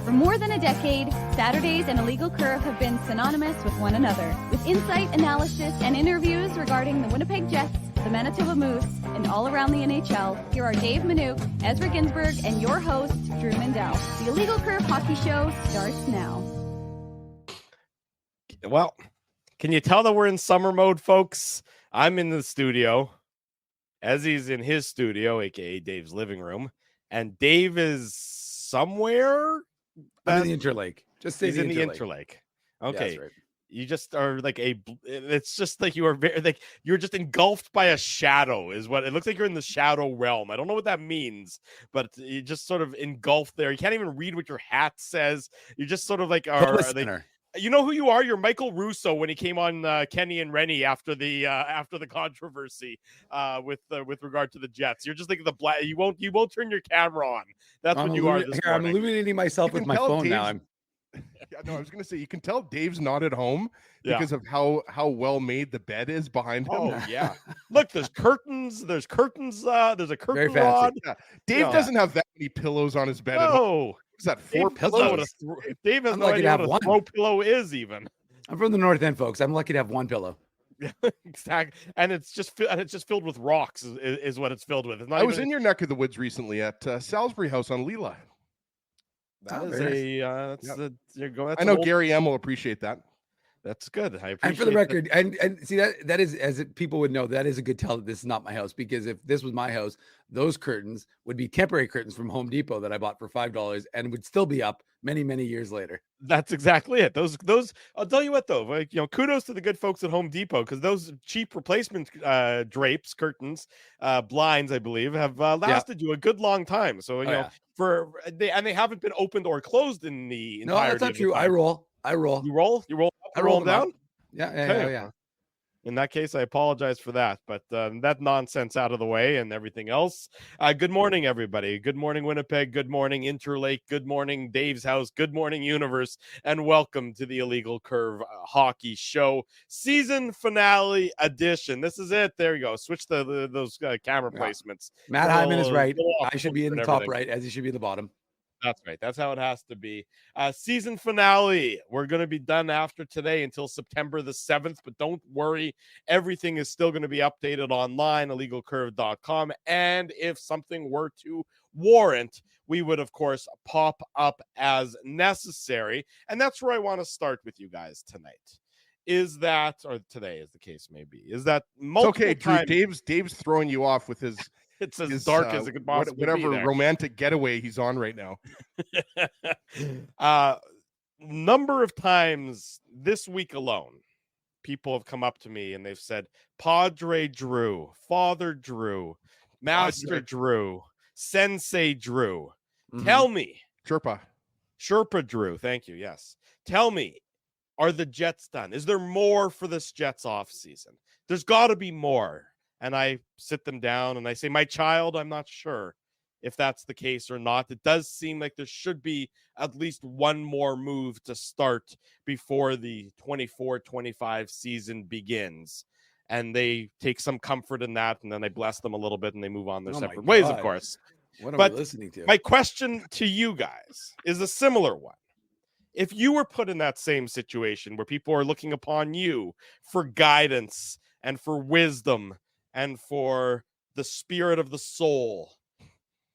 For more than a decade, Saturdays and Illegal Curve have been synonymous with one another. With insight, analysis, and interviews regarding the Winnipeg Jets, the Manitoba Moose, and all around the NHL, here are Dave Minuk, Ezra Ginsburg, and your host, Drew Mandel. The Illegal Curve Hockey Show starts now. Well, can you tell that we're in summer mode, folks? I'm in the studio. Ezzy's in his studio, aka Dave's living room, and Dave is somewhere. I'm in the Interlake. Just say he's in the Interlake. Okay, yeah, right. You just are like it's just like you are very like you're just engulfed by a shadow. Is what it looks like. You're in the shadow realm. I don't know what that means, but you just sort of engulfed there. You can't even read what your hat says. You just sort of like are like. You know who you are? You're Michael Russo when he came on Kenny and Rennie after the controversy with regard to the Jets. You're just like the black. You won't turn your camera on. That's what you are. This I'm illuminating myself with my phone now. Yeah, no, I was gonna say you can tell Dave's not at home because of how well made the bed is behind him. Oh yeah, look, there's curtains. There's curtains. There's a curtain rod. Yeah. Dave doesn't have that many pillows on his bed. No. Is that 4 pillows? Dave has no idea what a throw pillow is even. I'm from the North End, folks. I'm lucky to have one pillow. Exactly, and it's just filled with rocks. Is what it's filled with. I was in your neck of the woods recently at Salisbury House on Leela. That is I know Gary M will appreciate that. That's good. I appreciate and for the record, and see that is, as people would know, that is a good tell that this is not my house, because if this was my house, those curtains would be temporary curtains from Home Depot that I bought for $5 and would still be up many, many years later. That's exactly it. Those I'll tell you what though, like, kudos to the good folks at Home Depot, because those cheap replacement drapes, curtains, blinds, I believe, have lasted you a good long time. So they haven't been opened or closed in the entirety. No, that's not true. I roll. You roll up, I roll down. Yeah. In that case, I apologize for that, but that nonsense out of the way and everything else. Good morning, everybody. Good morning, Winnipeg. Good morning, Interlake. Good morning, Dave's house. Good morning, universe. And welcome to the Illegal Curve Hockey Show season finale edition. This is it. There you go. Switch those camera placements. Matt Hyman is right. I should be in the top right, as he should be in the bottom. That's right. That's how it has to be. Season finale. We're going to be done after today until September the 7th, but don't worry. Everything is still going to be updated online, illegalcurve.com. And if something were to warrant, we would, of course, pop up as necessary. And that's where I want to start with you guys tonight. Is that, or today, as the case may be, is that multiple It's okay, Drew. Dave's throwing you off with his... It's as dark as it could possibly be. Whatever romantic getaway he's on right now. Number of times this week alone, people have come up to me and they've said, Padre Drew, Father Drew, Master Drew, Sensei Drew. Mm-hmm. Tell me. Sherpa Drew. Thank you. Yes. Tell me, are the Jets done? Is there more for this Jets offseason? There's got to be more. And I sit them down and I say, my child, I'm not sure if that's the case or not. It does seem like there should be at least one more move to start before the 24-25 season begins. And they take some comfort in that, and then I bless them a little bit and they move on their separate ways, of course. What am I listening to? My question to you guys is a similar one. If you were put in that same situation where people are looking upon you for guidance and for wisdom and for the spirit of the soul,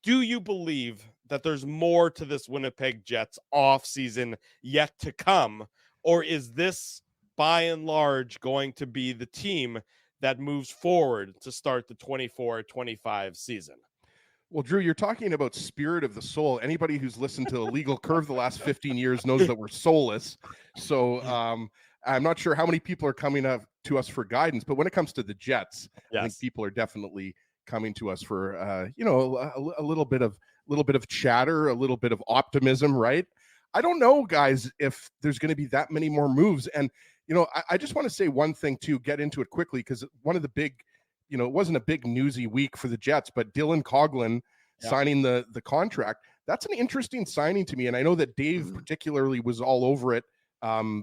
do you believe that there's more to this Winnipeg Jets offseason yet to come? Or is this, by and large, going to be the team that moves forward to start the 24-25 season? Well, Drew, you're talking about spirit of the soul. Anybody who's listened to Illegal Curve the last 15 years knows that we're soulless. So I'm not sure how many people are coming up to us for guidance, but when it comes to the Jets, yes, I think people are definitely coming to us for a little bit of chatter, a little bit of optimism, right? I don't know, guys, if there's going to be that many more moves. And I just want to say one thing too, get into it quickly, because one of the big, it wasn't a big newsy week for the Jets, but Dylan Coghlan signing the contract. That's an interesting signing to me, and I know that Dave particularly was all over it.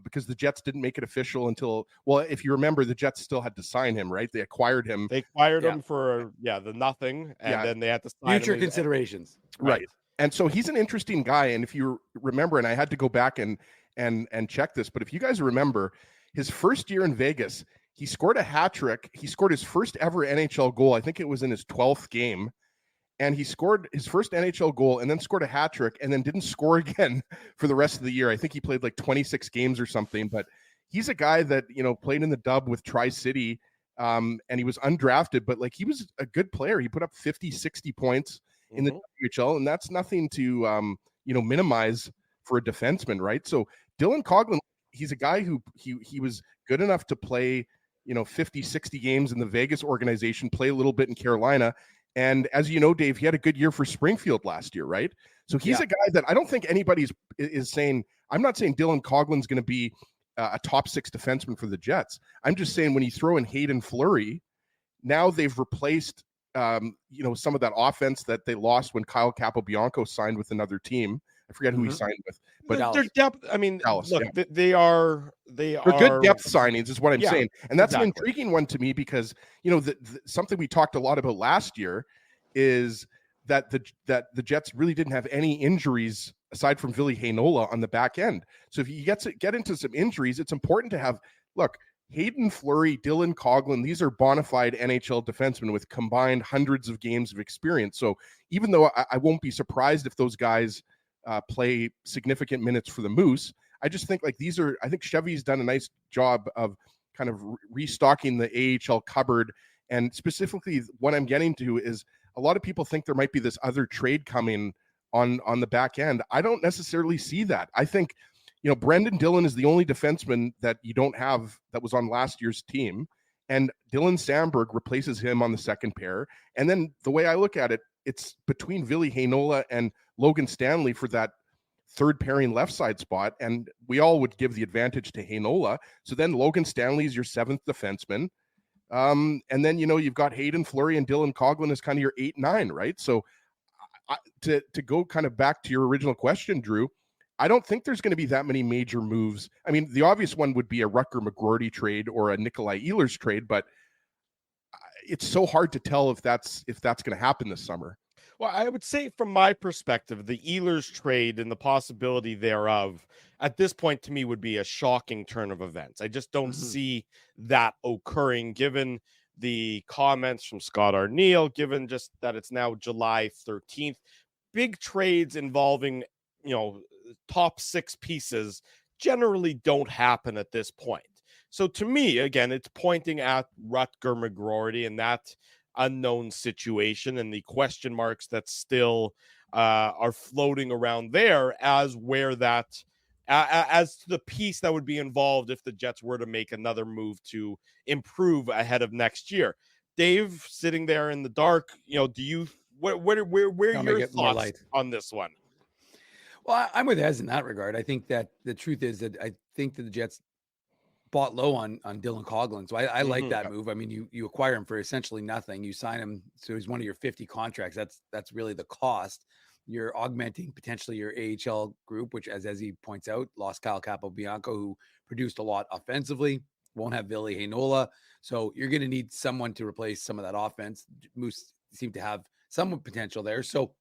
Because the Jets didn't make it official until, if you remember, the Jets still had to sign him, right? They acquired him. They acquired him for the nothing, and then they had to sign future considerations. Right. And so he's an interesting guy. And if you remember, and I had to go back and check this, but if you guys remember, his first year in Vegas, he scored a hat trick. He scored his first ever NHL goal. I think it was in his 12th game. And he scored his first NHL goal and then scored a hat trick and then didn't score again for the rest of the year. I think he played like 26 games or something. But he's a guy that, played in the Dub with Tri-City, and he was undrafted, but like he was a good player. He put up 50, 60 points in the WHL, and that's nothing to minimize for a defenseman, right? So Dylan Coghlan, he's a guy who he was good enough to play 50, 60 games in the Vegas organization, play a little bit in Carolina, and as you know, Dave, he had a good year for Springfield last year, right? So he's a guy that I don't think anybody is saying. I'm not saying Dylan Coghlan's going to be a top 6 defenseman for the Jets. I'm just saying when you throw in Hayden Fleury, now they've replaced some of that offense that they lost when Kyle Capobianco signed with another team. I forget who he signed with, but their depth. I mean, Dallas, look, they are good depth signings, is what I'm saying, and that's an exactly. intriguing one to me because something we talked a lot about last year is that the Jets really didn't have any injuries aside from Ville Heinola on the back end. So if you get into some injuries, it's important to have Hayden Fleury, Dylan Coghlan, these are bona fide NHL defensemen with combined hundreds of games of experience. So even though I won't be surprised if those guys play significant minutes for the Moose, I just think I think Chevy's done a nice job of kind of restocking the AHL cupboard. And specifically what I'm getting to is a lot of people think there might be this other trade coming on the back end. I don't necessarily see that. I think Brendan Dillon is the only defenseman that you don't have that was on last year's team. And Dylan Samberg replaces him on the second pair. And then the way I look at it, it's between Ville Heinola and Logan Stanley for that third pairing left side spot. And we all would give the advantage to Heinola. So then Logan Stanley is your 7th defenseman. And then, you've got Hayden Fleury and Dylan Coghlan as kind of your 8-9, right? So to go kind of back to your original question, Drew, I don't think there's going to be that many major moves. I mean, the obvious one would be a Rutger McGroarty trade or a Nikolai Ehlers trade, but it's so hard to tell if that's going to happen this summer. Well, I would say from my perspective, the Ehlers trade and the possibility thereof at this point to me would be a shocking turn of events. I just don't see that occurring given the comments from Scott Arniel, given just that it's now July 13th. Big trades involving, top 6 pieces generally don't happen at this point. So to me, again, it's pointing at Rutger McGroarty and that unknown situation and the question marks that still are floating around there as where that as to the piece that would be involved if the Jets were to make another move to improve ahead of next year. Dave, sitting there in the dark, do you where are your thoughts on this one? Well, I'm with Ez in that regard. I think that the truth is that I think that the Jets bought low on Dylan Coghlan. So I like that move. I mean, you acquire him for essentially nothing. You sign him, so he's one of your 50 contracts. That's really the cost. You're augmenting potentially your AHL group, which as he points out, lost Kyle Capobianco, who produced a lot offensively. Won't have Ville Heinola. So you're going to need someone to replace some of that offense. Moose seem to have some potential there. So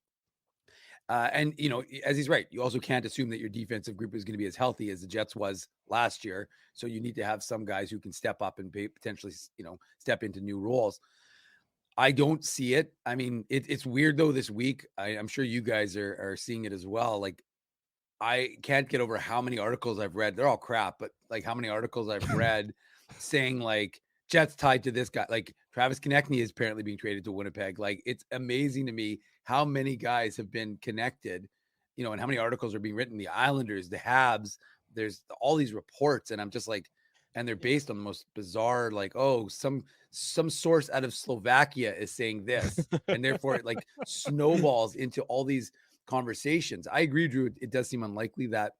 and as he's right, you also can't assume that your defensive group is going to be as healthy as the Jets was last year. So you need to have some guys who can step up and potentially, step into new roles. I don't see it. I mean, it's weird though. This week, I'm sure you guys are seeing it as well. Like, I can't get over how many articles I've read. They're all crap, but like how many articles I've read saying like Jets tied to this guy, like Travis Konechny is apparently being traded to Winnipeg. Like, it's amazing to me how many guys have been connected, and how many articles are being written. The Islanders, the Habs, there's all these reports, and I'm just like, and they're based on the most bizarre, like, oh, some source out of Slovakia is saying this, and therefore it like snowballs into all these conversations. I agree, Drew. It does seem unlikely that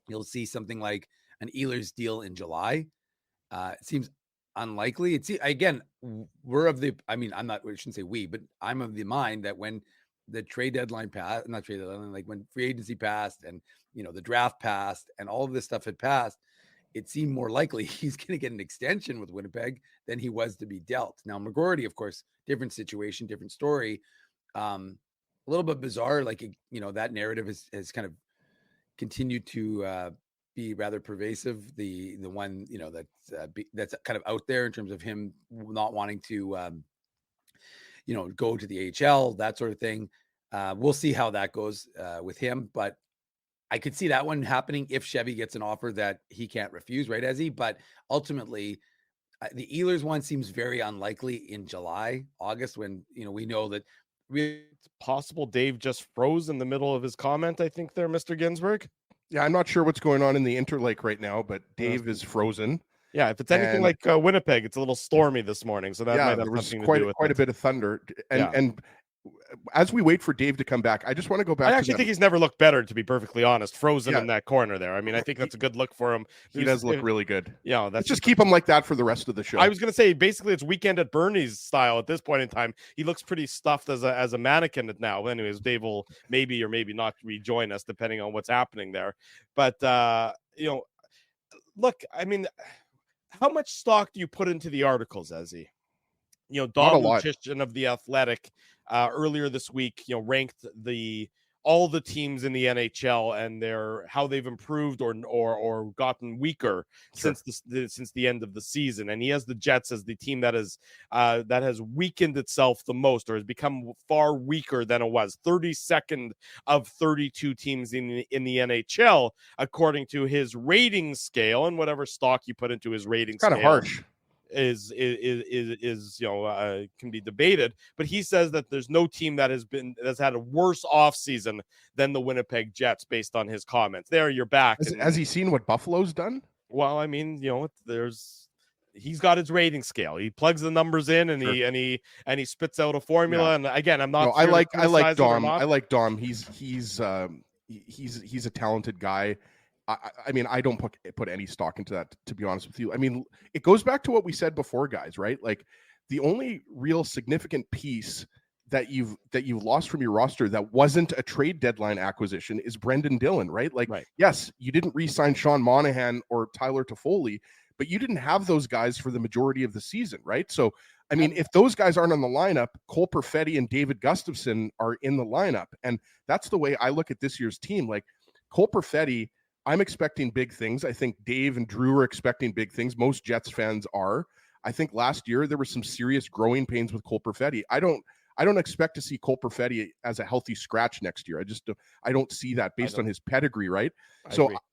you'll see something like an Ehlers deal in July. It seems unlikely. It's again, we're of the. I mean, I shouldn't say we, but I'm of the mind that when the trade deadline passed, not trade deadline, like when free agency passed, and the draft passed, and all of this stuff had passed, it seemed more likely he's going to get an extension with Winnipeg than he was to be dealt. Now, McGroarty, of course, different situation, different story. a little bit bizarre. Like, that narrative has kind of continued to be rather pervasive. The one, that's kind of out there in terms of him not wanting to, go to the AHL, that sort of thing. We'll see how that goes with him, but I could see that one happening if Chevy gets an offer that he can't refuse, right, Ezzy? But ultimately, the Ehlers one seems very unlikely in July, August, when we know that it's possible Dave just froze in the middle of his comment, I think there, Mr. Ginsburg. Yeah, I'm not sure what's going on in the Interlake right now, but Dave is frozen. Yeah, if it's anything like Winnipeg, it's a little stormy this morning, so that might have there was something quite to do with quite a bit of thunder. And as we wait for Dave to come back, I just want to go back. I actually think he's never looked better, to be perfectly honest. Frozen in that corner there. I mean, I think that's a good look for him. He does look really good. Yeah, let's just keep him like that for the rest of the show. I was going to say, basically, it's Weekend at Bernie's style at this point in time. He looks pretty stuffed as a mannequin now. Anyways, Dave will maybe or maybe not rejoin us depending on what's happening there. But look, I mean, how much stock do you put into the articles, Ezzy? Don Lucian of The Athletic earlier this week, ranked all the teams in the NHL and how they've improved or gotten weaker since the end of the season. And he has the Jets as the team that has weakened itself the most, or has become far weaker than it was. 32nd of 32 teams in the NHL, according to his rating scale, and whatever stock you put into his rating scale. Kind of harsh. Is can be debated, but he says that there's no team that's had a worse offseason than the Winnipeg Jets based on his comments. There, you're back. Has he seen what Buffalo's done? Well, I mean, he's got his rating scale. He plugs the numbers in and he spits out a formula. Yeah. And again, I'm not. No, I like Dom. I like Dom. He's a talented guy. I mean, I don't put any stock into that, to be honest with you. I mean, it goes back to what we said before, guys, right? Like, the only real significant piece that you've lost from your roster that wasn't a trade deadline acquisition is Brendan Dillon, right? Like, yes, you didn't re-sign Sean Monahan or Tyler Toffoli, but you didn't have those guys for the majority of the season, right? So, I mean, if those guys aren't on the lineup, Cole Perfetti and David Gustafson are in the lineup. And that's the way I look at this year's team. Like, Cole Perfetti, I'm expecting big things. I think Dave and Drew are expecting big things. Most Jets fans are. I think last year there were some serious growing pains with Cole Perfetti. I don't expect to see Cole Perfetti as a healthy scratch next year. I don't see that based on his pedigree, right?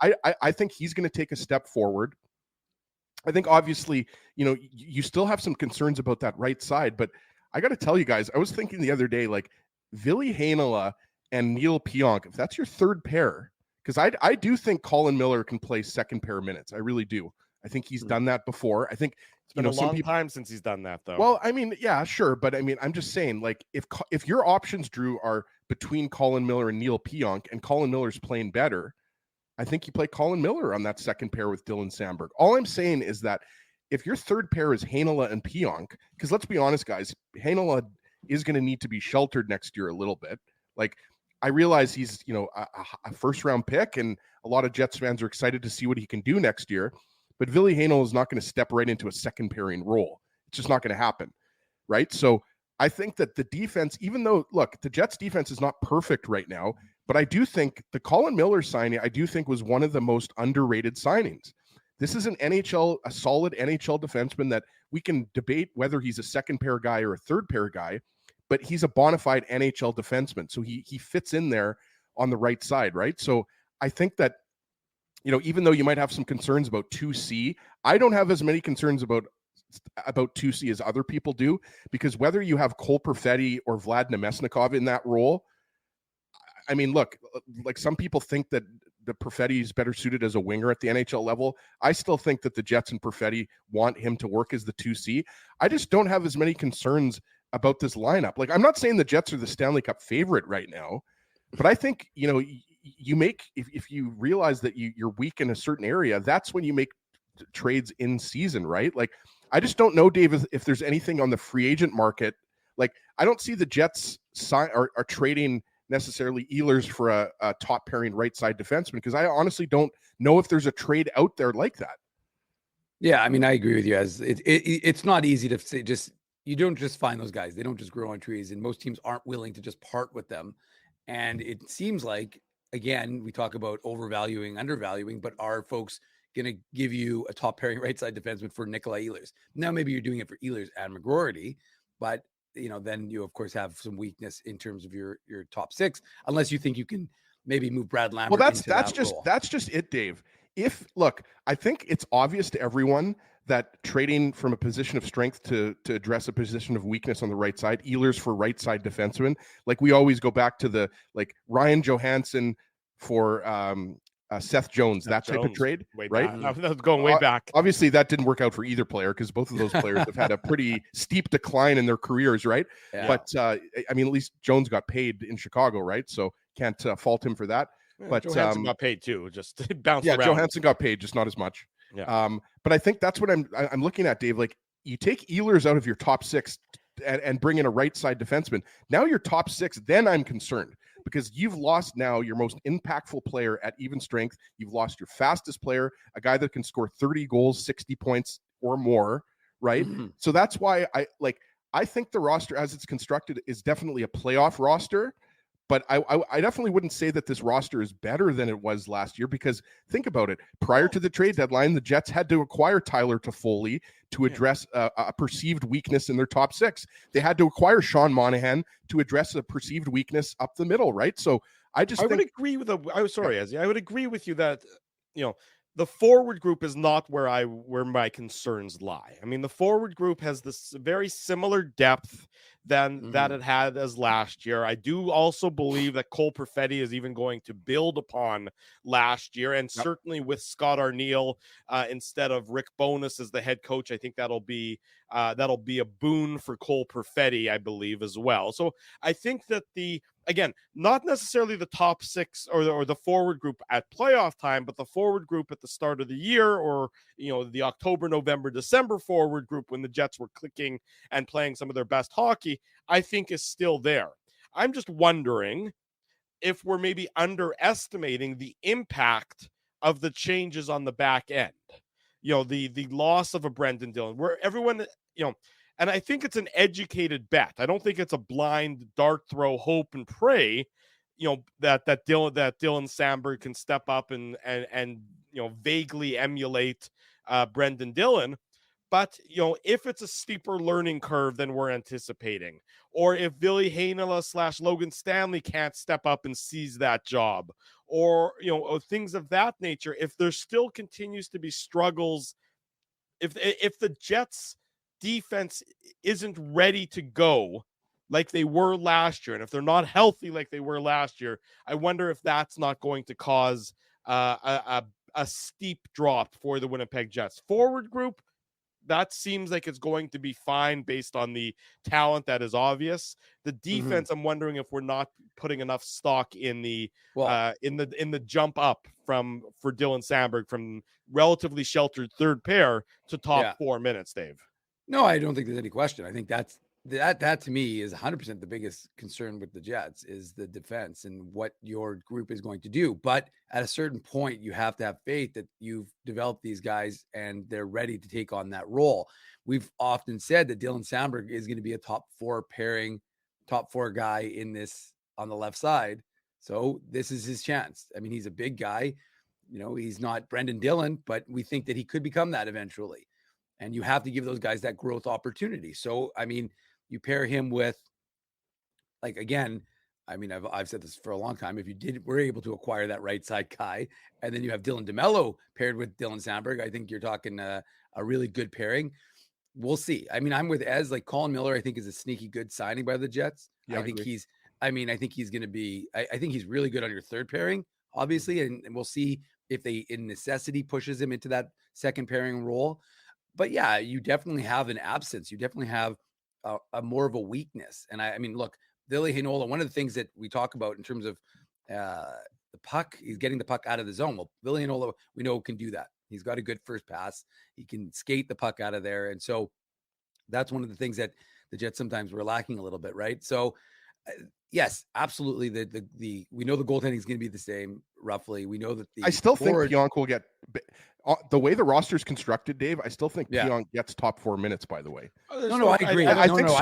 I think he's going to take a step forward. I think obviously, you still have some concerns about that right side, but I got to tell you guys, I was thinking the other day, like, Ville Heinola and Neil Pionk, if that's your third pair, because I do think Colin Miller can play second pair minutes. I really do. I think he's done that before. I think it's been a long time since he's done that, though. Well, I mean, yeah, sure. But I mean, I'm just saying, like, if your options, Drew, are between Colin Miller and Neil Pionk, and Colin Miller's playing better, I think you play Colin Miller on that second pair with Dylan Samberg. All I'm saying is that if your third pair is Heinola and Pionk, because let's be honest, guys, Heinola is going to need to be sheltered next year a little bit. Like, I realize he's, a first-round pick, and a lot of Jets fans are excited to see what he can do next year. But Ville Heinola is not going to step right into a second pairing role. It's just not going to happen, right? So I think that the defense, even though, look, the Jets' defense is not perfect right now, but I do think the Colin Miller signing, was one of the most underrated signings. This is a solid NHL defenseman that we can debate whether he's a second pair guy or a third pair guy, but he's a bona fide NHL defenseman. So he fits in there on the right side, right? So I think that, even though you might have some concerns about 2C, I don't have as many concerns about 2C as other people do, because whether you have Cole Perfetti or Vlad Nemesnikov in that role, I mean, look, like, some people think that the Perfetti is better suited as a winger at the NHL level. I still think that the Jets and Perfetti want him to work as the 2C. I just don't have as many concerns about this lineup. Like, I'm not saying the Jets are the Stanley Cup favorite right now, but I think, you make, if you realize that you're weak in a certain area, that's when you make trades in season, right? Like, I just don't know, Dave, if there's anything on the free agent market. Like, I don't see the Jets are trading necessarily Ehlers for a top pairing right side defenseman, because I honestly don't know if there's a trade out there like that. Yeah, I mean, I agree with you. As it's not easy to say, just you don't just find those guys. They don't just grow on trees, and most teams aren't willing to just part with them. And it seems like, again, we talk about overvaluing, undervaluing, but are folks going to give you a top pairing right side defenseman for Nikolai Ehlers? Now, maybe you're doing it for Ehlers and McGroarty, but then you of course have some weakness in terms of your top six, unless you think you can maybe move Brad Lambert. Well, into that's that role. just it, Dave. I think it's obvious to everyone that trading from a position of strength to address a position of weakness on the right side, Ehlers for right side defenseman, like we always go back to the Ryan Johansson for Seth Jones, that type of trade, right? That was going way back. Obviously, that didn't work out for either player because both of those players have had a pretty steep decline in their careers, right? Yeah. But I mean, at least Jones got paid in Chicago, right? So can't fault him for that. Yeah, but Johansson got paid too, just bounced around. Johansson got paid, just not as much. Yeah. But I think that's what I'm looking at, Dave. Like, you take Ehlers out of your top six and bring in a right side defenseman. Now your top six, then I'm concerned because you've lost now your most impactful player at even strength. You've lost your fastest player, a guy that can score 30 goals, 60 points or more, right? Mm-hmm. So that's why I think the roster as it's constructed is definitely a playoff roster. But I definitely wouldn't say that this roster is better than it was last year because think about it. Prior to the trade deadline, the Jets had to acquire Tyler Toffoli to address a perceived weakness in their top six. They had to acquire Sean Monahan to address a perceived weakness up the middle, right? So I would agree with Ezzy. I would agree with you that the forward group is not where my concerns lie. I mean, the forward group has this very similar depth than that it had as last year. I do also believe that Cole Perfetti is even going to build upon last year, and certainly with Scott Arniel instead of Rick Bowness as the head coach, I think that'll be a boon for Cole Perfetti, I believe, as well. So I think that again, not necessarily the top six or the forward group at playoff time, but the forward group at the start of the year or, the October, November, December forward group when the Jets were clicking and playing some of their best hockey, I think is still there. I'm just wondering if we're maybe underestimating the impact of the changes on the back end. The loss of a Brendan Dillon, where everyone, and I think it's an educated bet. I don't think it's a blind dart throw, hope and pray, that Dylan Samberg can step up and vaguely emulate Brendan Dillon. But, if it's a steeper learning curve than we're anticipating, or if Ville Heinola / Logan Stanley can't step up and seize that job, or things of that nature, if there still continues to be struggles, if the Jets defense isn't ready to go like they were last year, and if they're not healthy like they were last year, I wonder if that's not going to cause a steep drop for the Winnipeg Jets forward group. That seems like it's going to be fine based on the talent that is obvious. The defense, I'm wondering if we're not putting enough stock in the jump up for Dylan Samberg from relatively sheltered third pair to top 4 minutes, Dave. No, I don't think there's any question. I think that to me is 100% the biggest concern with the Jets is the defense and what your group is going to do. But at a certain point, you have to have faith that you've developed these guys and they're ready to take on that role. We've often said that Dylan Samberg is going to be a top four guy in this on the left side. So this is his chance. I mean, he's a big guy. He's not Brendan Dillon, but we think that he could become that eventually. And you have to give those guys that growth opportunity. So, I mean, you pair him with, I've said this for a long time. If you were able to acquire that right side guy, and then you have Dylan DeMello paired with Dylan Samberg, I think you're talking a really good pairing. We'll see. I mean, I'm with Ez. Colin Miller, I think is a sneaky good signing by the Jets. Yeah, I think he's going to be. I think he's really good on your third pairing, obviously, and we'll see if they in necessity pushes him into that second pairing role. But yeah, you definitely have an absence. You definitely have a more of a weakness. And I mean, look, Ville Heinola, one of the things that we talk about in terms of the puck, he's getting the puck out of the zone. Well, Ville Heinola, we know can do that. He's got a good first pass. He can skate the puck out of there. And so that's one of the things that the Jets sometimes were lacking a little bit, right? So yes, absolutely. We know the goaltending is going to be the same roughly. We know that I still think Pionk will get the way the roster is constructed, Dave, I still think Yeah. Pionk gets top 4 minutes, by the way. No, I agree. I No, think no,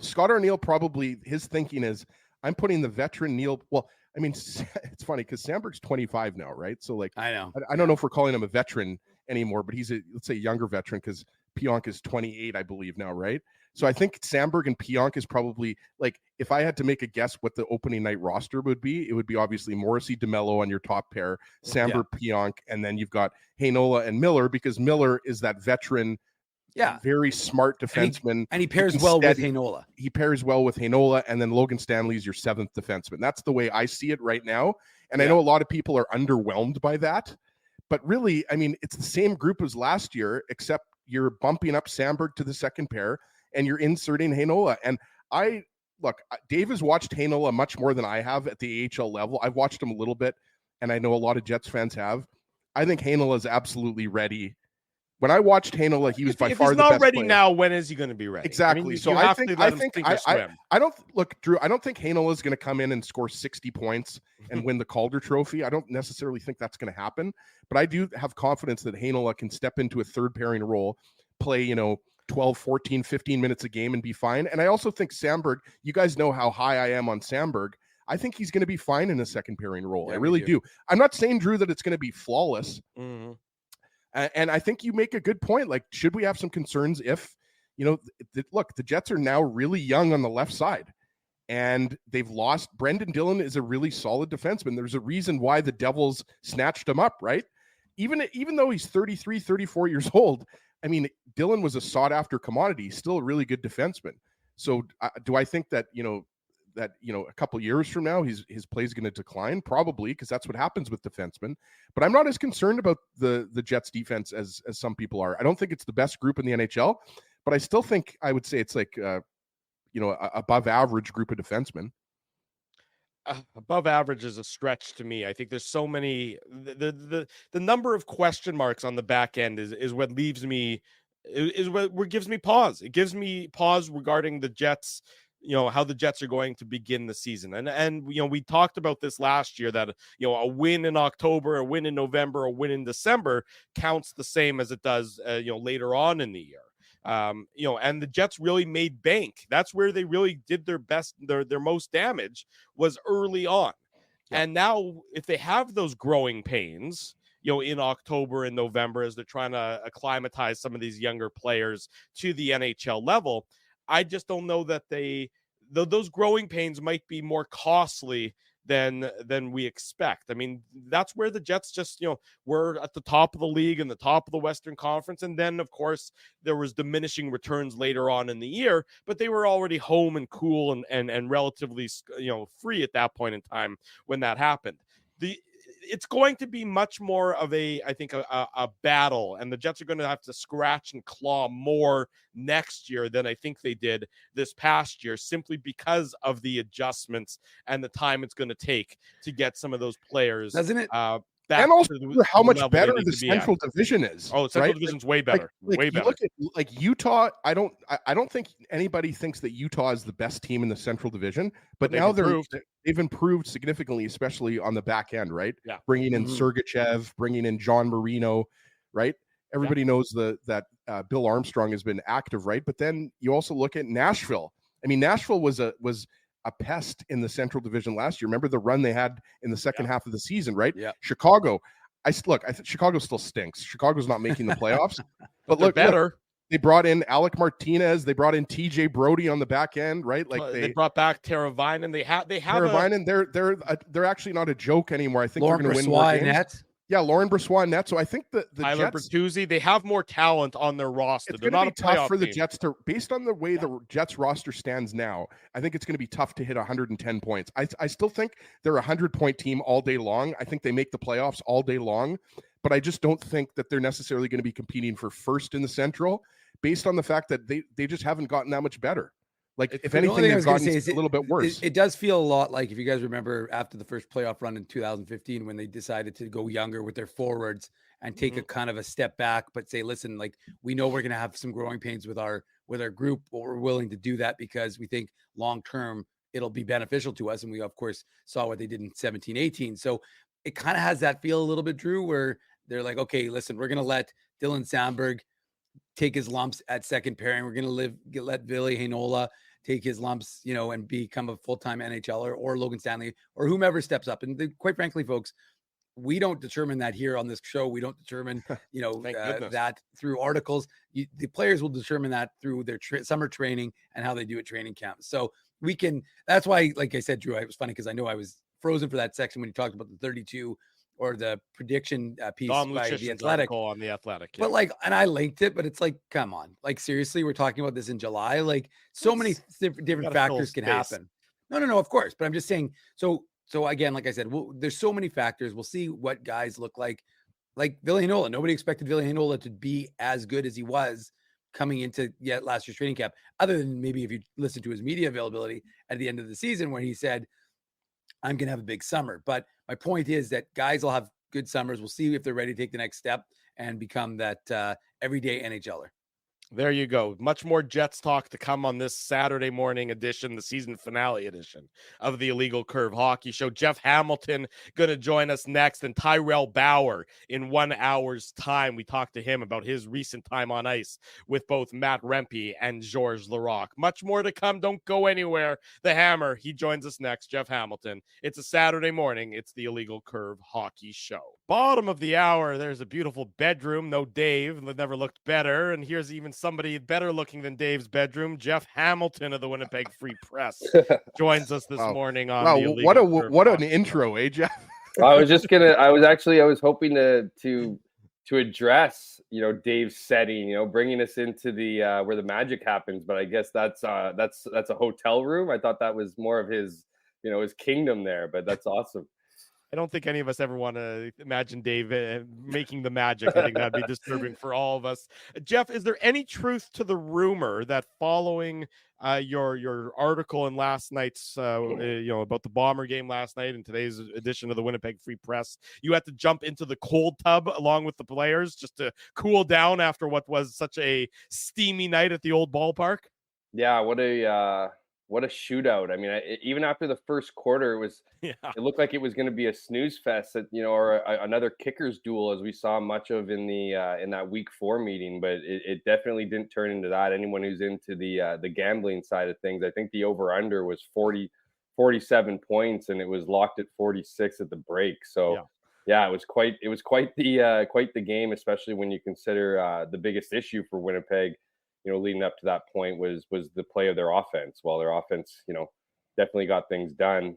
Scott Arniel probably, his thinking is, I'm putting the veteran Neil. Well, I mean, it's funny because Sandberg's 25 now, right? So like, I know. I don't know if we're calling him a veteran anymore, but he's let's say younger veteran because Pionk is 28, I believe now, right? So I think Sandberg and Pionk is probably like, if I had to make a guess what the opening night roster would be, it would be obviously Morrissey, DeMello on your top pair, Sandberg, Pionk, and then you've got Heinola and Miller, because Miller is that veteran, very smart defenseman. And he pairs well with Heinola. He pairs well with Heinola, and then Logan Stanley is your 7th defenseman. That's the way I see it right now. And I know a lot of people are underwhelmed by that, but really, I mean, it's the same group as last year, except you're bumping up Sandberg to the second pair and you're inserting Heinola. And Dave has watched Heinola much more than I have at the AHL level. I've watched him a little bit, and I know a lot of Jets fans have. I think Heinola is absolutely ready. When I watched Heinola, he was by far the best. If he's not ready player. now, when is he going to be ready? Exactly. I mean, so I think I don't look, Drew. I don't think Heinola is going to come in and score 60 points and win the Calder Trophy. I don't necessarily think that's going to happen, but I do have confidence that Heinola can step into a third pairing role, play 12, 14, 15 minutes a game and be fine. And I also think Sandberg. You guys know how high I am on Sandberg. I think he's going to be fine in a second pairing role. Yeah, I really do. I'm not saying, Drew, that it's going to be flawless. Mm-hmm. And I think you make a good point. Like, should we have some concerns if, look, the Jets are now really young on the left side and they've lost. Brendan Dillon is a really solid defenseman. There's a reason why the Devils snatched him up, right? Even though he's 33, 34 years old, I mean, Dillon was a sought after commodity. He's still a really good defenseman. So do I think that, a couple years from now, his play is going to decline? Probably, because that's what happens with defensemen. But I'm not as concerned about the Jets defense as some people are. I don't think it's the best group in the NHL, but I still think I would say it's like, above average group of defensemen. Above average is a stretch to me. I think there's so many, the number of question marks on the back end is what leaves me, is what gives me pause. It gives me pause regarding the Jets, how the Jets are going to begin the season. And we talked about this last year that, a win in October, a win in November, a win in December counts the same as it does, later on in the year. And the Jets really made bank. That's where they really did their best, their most damage was early on. Yeah. And now if they have those growing pains, in October and November, as they're trying to acclimatize some of these younger players to the NHL level, I just don't know that those growing pains might be more costly than we expect. I mean, that's where the Jets just, were at the top of the league and the top of the Western Conference. And then, of course, there was diminishing returns later on in the year, but they were already home and cool and relatively, free at that point in time when that happened. It's going to be much more of a battle, and the Jets are going to have to scratch and claw more next year than I think they did this past year, simply because of the adjustments and the time it's going to take to get some of those players. Doesn't it? And also how much better the Central Division is. Oh, the Central Division's way better. Way better. Look at like Utah. I don't think anybody thinks that Utah is the best team in the Central Division, but now they've improved significantly, especially on the back end, right? Yeah. Bringing in Sergachev, bringing in John Marino, right? Everybody knows that Bill Armstrong has been active, right? But then you also look at Nashville. I mean, Nashville was a pest in the Central Division last year. Remember the run they had in the second half of the season, right? Yeah. Chicago. I think Chicago still stinks. Chicago's not making the playoffs, but look, they brought in Alec Martinez. They brought in TJ Brody on the back end, right? Like they brought back Teravainen. They have Teravainen. They're actually not a joke anymore. I think Lauren they're going to win more games. Nets. Yeah, Lauren Brossoit net. So I think the Tyler Jets, Bertuzzi, they have more talent on their roster. It's going to be tough for the Jets to, based on the way the Jets roster stands now, I think it's going to be tough to hit 110 points. I still think they're a 100-point team all day long. I think they make the playoffs all day long, but I just don't think that they're necessarily going to be competing for first in the Central based on the fact that they just haven't gotten that much better. Like, if anything, they've gotten a little bit worse. It does feel a lot like, if you guys remember, after the first playoff run in 2015, when they decided to go younger with their forwards and take a kind of a step back, but say, listen, like, we know we're going to have some growing pains with our group, but we're willing to do that because we think long term it'll be beneficial to us. And we, of course, saw what they did in 17-18. So it kind of has that feel a little bit, Drew, where they're like, okay, listen, we're going to let Dylan Sandberg take his lumps at second pairing. We're going to let Ville Heinola take his lumps, and become a full-time NHLer, or Logan Stanley, or whomever steps up. And quite frankly, folks, we don't determine that here on this show. We don't determine, that through articles. The players will determine that through their summer training and how they do at training camp. So that's why, like I said, Drew, it was funny because I know I was frozen for that section when you talked about the 32 or the prediction piece Dom by Lucian's The Athletic. article on The Athletic. Yeah. But and I linked it, but it's like, come on, seriously, we're talking about this in July. So many different factors can happen. No, of course. But I'm just saying, so again, like I said, there's so many factors. We'll see what guys look like Ville Heinola. Nobody expected Ville Heinola to be as good as he was coming into last year's training camp, other than maybe if you listen to his media availability at the end of the season when he said, I'm going to have a big summer. But my point is that guys will have good summers. We'll see if they're ready to take the next step and become that everyday NHLer. There you go. Much more Jets talk to come on this Saturday morning edition, the season finale edition of the Illegal Curve Hockey Show. Jeff Hamilton going to join us next, and Tyrell Bauer in 1 hour's time. We talked to him about his recent time on ice with both Matt Rempe and Georges Laraque. Much more to come. Don't go anywhere. The Hammer, he joins us next, Jeff Hamilton. It's a Saturday morning. It's the Illegal Curve Hockey Show. Bottom of the hour, there's a beautiful bedroom. No Dave, never looked better. And here's even somebody better looking than Dave's bedroom. Jeff Hamilton of the Winnipeg Free Press joins us this morning on the Illegal Curve what an Hockey intro, Show. Jeff? I was hoping to address, Dave's setting, bringing us into the where the magic happens, but I guess that's a hotel room. I thought that was more of his, his kingdom there, but that's awesome. I don't think any of us ever want to imagine Dave making the magic. I think that'd be disturbing for all of us. Jeff, is there any truth to the rumor that following your article in last night's, about the Bomber game last night and today's edition of the Winnipeg Free Press, you had to jump into the cold tub along with the players just to cool down after what was such a steamy night at the old ballpark? Yeah, what a shootout. I mean, even after the first quarter, it looked like it was going to be a snooze fest, or another kickers duel, as we saw much of in that week 4 meeting. But it definitely didn't turn into that. Anyone who's into the gambling side of things, I think the over under was 47 points, and it was locked at 46 at the break. So yeah, it was quite the game, especially when you consider the biggest issue for Winnipeg, leading up to that point was the play of their offense. Well, their offense, definitely got things done.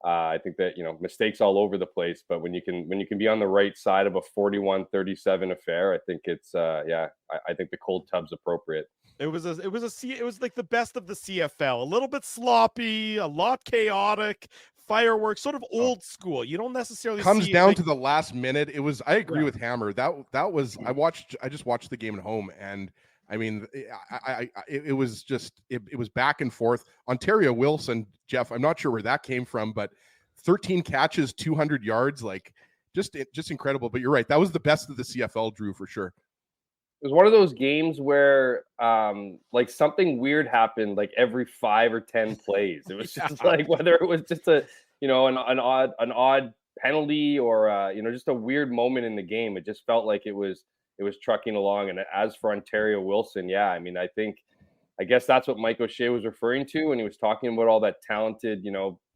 I think that, mistakes all over the place, but when you can be on the right side of a 41-37 affair, I think it's I think the cold tub's appropriate. It was like the best of the CFL, a little bit sloppy, a lot chaotic, fireworks, sort of old school. You don't necessarily comes see down to the last minute. It was, I agree with Hammer. That was, I just watched the game at home, and I mean, it was back and forth. Ontario Wilson, Jeff, I'm not sure where that came from, but 13 catches, 200 yards, just incredible. But you're right. That was the best of the CFL, Drew, for sure. It was one of those games where something weird happened every 5 or 10 plays. It was just whether it was just an odd penalty or just a weird moment in the game. It just felt like it was trucking along. And as for Ontario Wilson, I mean, I guess that's what Mike O'Shea was referring to when he was talking about all that talented,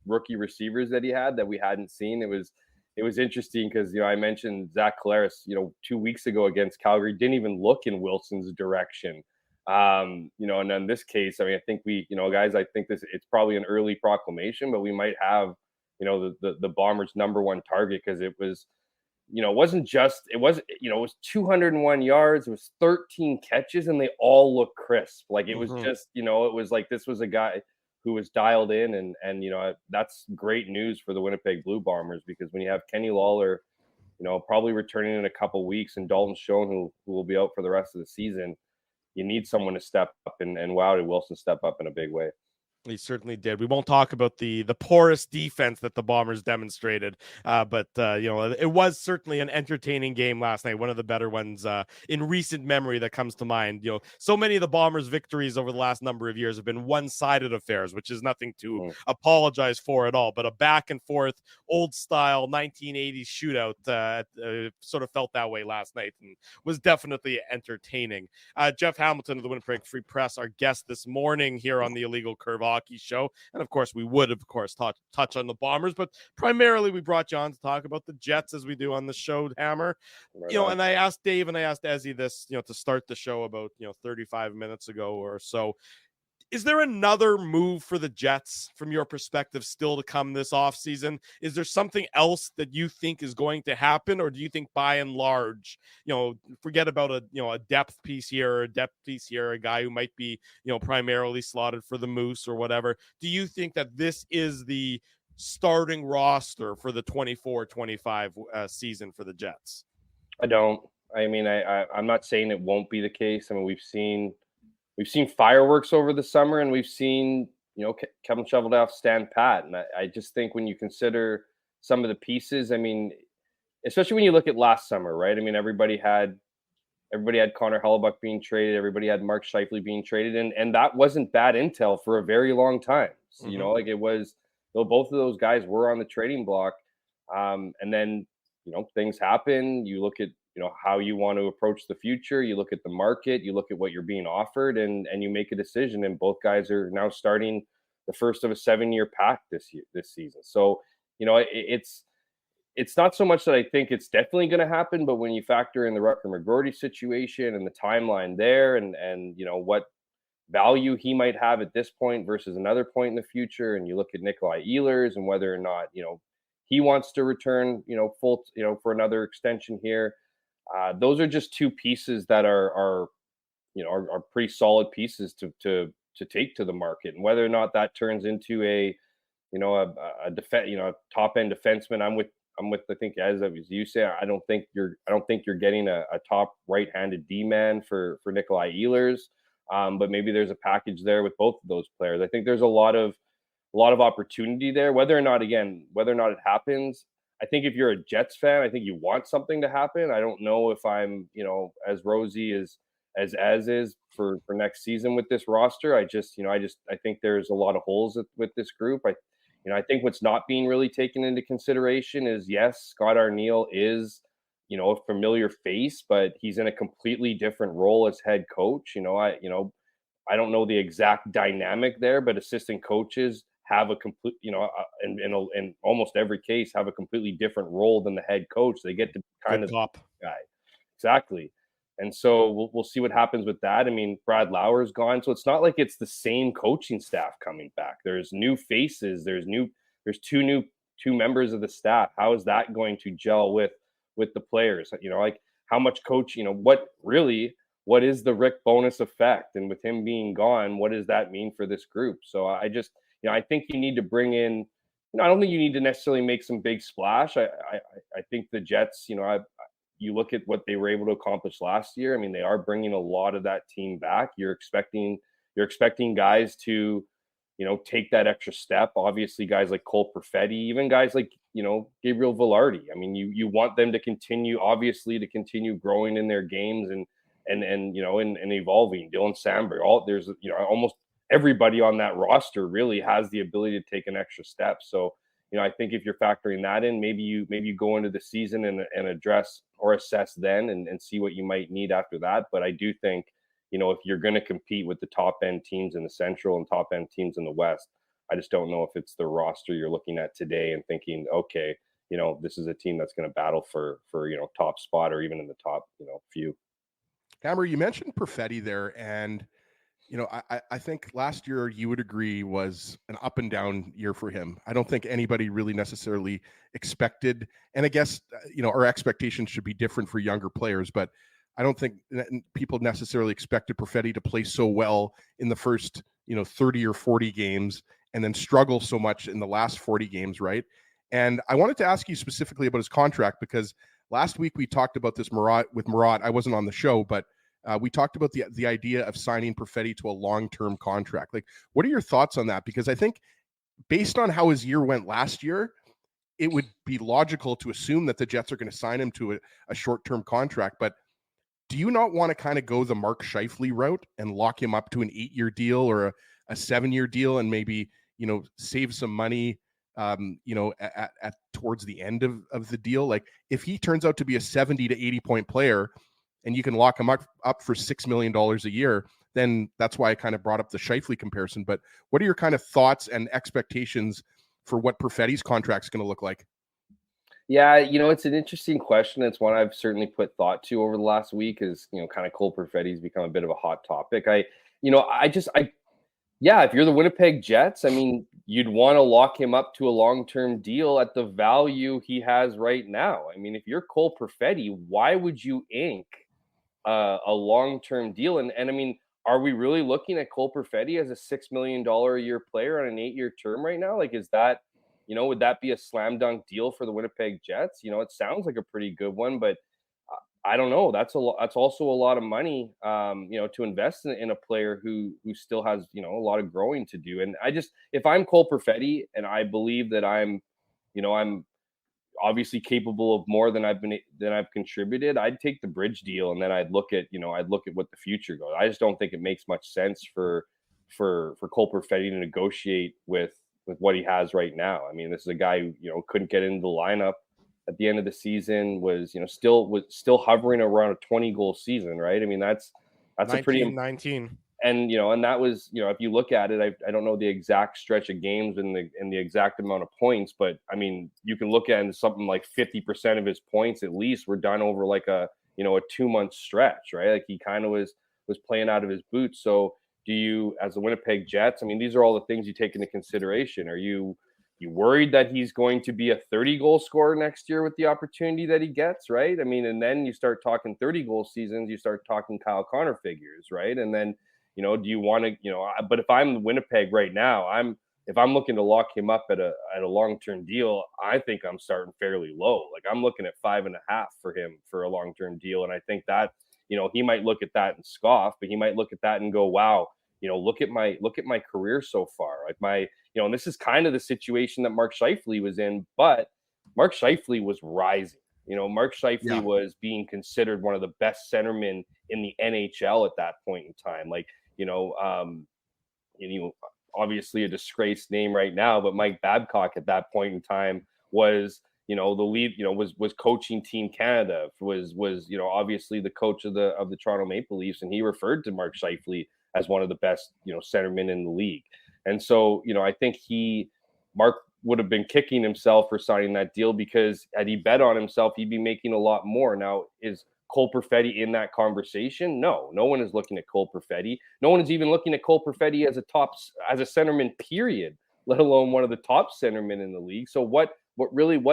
rookie receivers that he had that we hadn't seen. It was interesting because, I mentioned Zach Collaros, 2 weeks ago against Calgary, didn't even look in Wilson's direction. And in this case, I mean, I think guys, I think it's probably an early proclamation, but we might have, the Bombers' number one target, because it was, it was 201 yards. It was 13 catches, and they all look crisp. It was just, it was like this was a guy who was dialed in, and that's great news for the Winnipeg Blue Bombers, because when you have Kenny Lawler, probably returning in a couple weeks, and Dalton Schoen, who will be out for the rest of the season, you need someone to step up, and wow, did Wilson step up in a big way. He certainly did. We won't talk about the porous defense that the Bombers demonstrated, but it was certainly an entertaining game last night. One of the better ones in recent memory that comes to mind. So many of the Bombers' victories over the last number of years have been one-sided affairs, which is nothing to apologize for at all. But a back and forth, old-style 1980s shootout sort of felt that way last night and was definitely entertaining. Jeff Hamilton of the Winnipeg Free Press, our guest this morning here on the Illegal Curve Hockey Show. And of course, we would, of course, touch on the Bombers, but primarily we brought you on to talk about the Jets as we do on the show, Hammer. Right and I asked Dave and I asked Ezzy this, to start the show about, 35 minutes ago or so. Is there another move for the Jets from your perspective still to come this offseason? Is there something else that you think is going to happen? Or do you think by and large, forget about a depth piece here or a depth piece here, a guy who might be, primarily slotted for the Moose or whatever. Do you think that this is the starting roster for the 24-25 season for the Jets? I don't. I mean, I'm not saying it won't be the case. I mean, we've seen fireworks over the summer, and we've seen, Kevin Cheveldayoff stand pat. And I just think when you consider some of the pieces, I mean, especially when you look at last summer, right? I mean, everybody had Connor Hellebuyck being traded. Everybody had Mark Scheifele being traded. And that wasn't bad intel for a very long time. So, it was, both of those guys were on the trading block. And then, things happen. You look at, how you want to approach the future. You look at the market, you look at what you're being offered, and you make a decision. And both guys are now starting the first of a 7-year pact this season. So, it's not so much that I think it's definitely going to happen, but when you factor in the Rutger McGroarty situation and the timeline there, and what value he might have at this point versus another point in the future, and you look at Nikolai Ehlers and whether or not he wants to return full for another extension here. Those are just two pieces that are pretty solid pieces to take to the market, and whether or not that turns into a top end defenseman. I'm with I think, as you say, I don't think you're getting a top right-handed D-man for Nikolai Ehlers, but maybe there's a package there with both of those players. I think there's a lot of opportunity there. Whether or not it happens, I think if you're a Jets fan, I think you want something to happen. I don't know if I'm, as rosy as is for next season with this roster. I think there's a lot of holes with this group. I think what's not being really taken into consideration is, yes, Scott Arniel is, a familiar face, but he's in a completely different role as head coach. I don't know the exact dynamic there, but assistant coaches have a complete, in almost every case, have a completely different role than the head coach. They get to kind of top guy. Exactly. And so we'll see what happens with that. I mean, Brad Lauer's gone, so it's not like it's the same coaching staff coming back. There's new faces. There's two members of the staff. How is that going to gel with the players? Like how much coach, what is the Rick Bowness effect? And with him being gone, what does that mean for this group? So I just, I think you need to bring in, I don't think you need to necessarily make some big splash. I think the Jets, you look at what they were able to accomplish last year. I mean, they are bringing a lot of that team back. You're expecting guys to, take that extra step. Obviously, guys like Cole Perfetti, even guys like, Gabriel Velarde. I mean, you want them to continue growing in their games and evolving. Dylan Samberg, there's almost everybody on that roster really has the ability to take an extra step. So, I think if you're factoring that in, maybe you go into the season and address or assess then and see what you might need after that. But I do think, if you're going to compete with the top end teams in the Central and top end teams in the West, I just don't know if it's the roster you're looking at today and thinking, okay, this is a team that's going to battle for top spot or even in the top, few. Hammer, you mentioned Perfetti there, and I think last year you would agree was an up and down year for him. I don't think anybody really necessarily expected, and I guess, our expectations should be different for younger players, but I don't think people necessarily expected Perfetti to play so well in the first, 30 or 40 games and then struggle so much in the last 40 games, right? And I wanted to ask you specifically about his contract, because last week we talked about this with Murat. I wasn't on the show, but We talked about the idea of signing Perfetti to a long-term contract. Like, what are your thoughts on that? Because I think based on how his year went last year, it would be logical to assume that the Jets are going to sign him to a short-term contract. But do you not want to kind of go the Mark Scheifele route and lock him up to an 8-year deal or a 7-year deal and maybe, save some money, at towards the end of the deal? Like, if he turns out to be a 70 to 80 point player and you can lock him up for $6 million a year, then that's why I kind of brought up the Scheifele comparison. But what are your kind of thoughts and expectations for what Perfetti's contract is going to look like? Yeah, it's an interesting question. It's one I've certainly put thought to over the last week. Is kind of Cole Perfetti's become a bit of a hot topic. Yeah, if you're the Winnipeg Jets, I mean, you'd want to lock him up to a long-term deal at the value he has right now. I mean, if you're Cole Perfetti, why would you ink a long-term deal? And I mean, are we really looking at Cole Perfetti as a $6 million a year player on an 8-year term right now? Like, is that, would that be a slam dunk deal for the Winnipeg Jets? It sounds like a pretty good one, but I don't know. That's also a lot of money, to invest in a player who still has, a lot of growing to do. And if I'm Cole Perfetti and I believe that I'm obviously capable of more than I've contributed, I'd take the bridge deal and then I'd look at what the future goes. I just don't think it makes much sense for Cole Perfetti to negotiate with what he has right now. I mean, this is a guy who, couldn't get into the lineup at the end of the season, was still hovering around a 20 goal season, right? I mean, that's 19, a pretty 19. And and that was, if you look at it, I don't know the exact stretch of games and the exact amount of points, but I mean, you can look at something like 50% of his points at least were done over like a 2-month stretch, right? Like, he kind of was playing out of his boots. So do you, as the Winnipeg Jets, I mean, these are all the things you take into consideration. Are you worried that he's going to be a 30-goal scorer next year with the opportunity that he gets, right? I mean, and then you start talking 30-goal seasons, you start talking Kyle Connor figures, right? And then, do you want to, but if I'm Winnipeg right now, if I'm looking to lock him up at a long-term deal, I think I'm starting fairly low. Like, I'm looking at 5.5 for him for a long-term deal. And I think that, he might look at that and scoff, but he might look at that and go, wow, look at my career so far. Like, and this is kind of the situation that Mark Scheifele was in, but Mark Scheifele was rising. Mark Scheifele was being considered one of the best centermen in the NHL at that point in time. Like, obviously a disgraced name right now, but Mike Babcock at that point in time was, the lead, was coaching Team Canada, was obviously the coach of the Toronto Maple Leafs, and he referred to Mark Scheifele as one of the best, centermen in the league. And so, I think Mark would have been kicking himself for signing that deal, because had he bet on himself, he'd be making a lot more. Now, is Cole Perfetti in that conversation? No one is looking at Cole Perfetti. No one is even looking at Cole Perfetti as a centerman, period, let alone one of the top centermen in the league. So what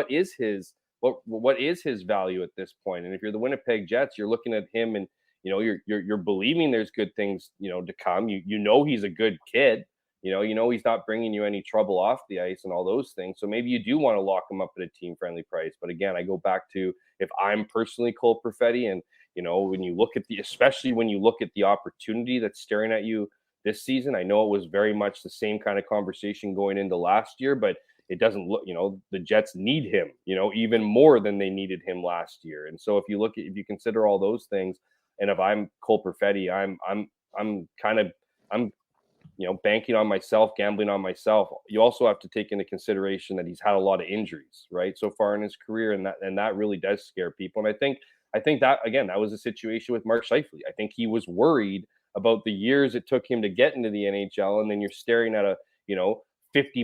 is his value at this point? And if you're the Winnipeg Jets, you're looking at him and, you're believing there's good things, to come. He's a good kid. He's not bringing you any trouble off the ice and all those things. So maybe you do want to lock him up at a team-friendly price. But again, I go back to, if I'm personally Cole Perfetti, and especially when you look at the opportunity that's staring at you this season, I know it was very much the same kind of conversation going into last year, but it doesn't look, the Jets need him, even more than they needed him last year. And so if you consider all those things, and if I'm Cole Perfetti, I'm banking on myself, gambling on myself. You also have to take into consideration that he's had a lot of injuries, right, so far in his career, and that really does scare people. And I think that, again, that was a situation with Mark Scheifele. I think he was worried about the years it took him to get into the NHL, and then you're staring at a $50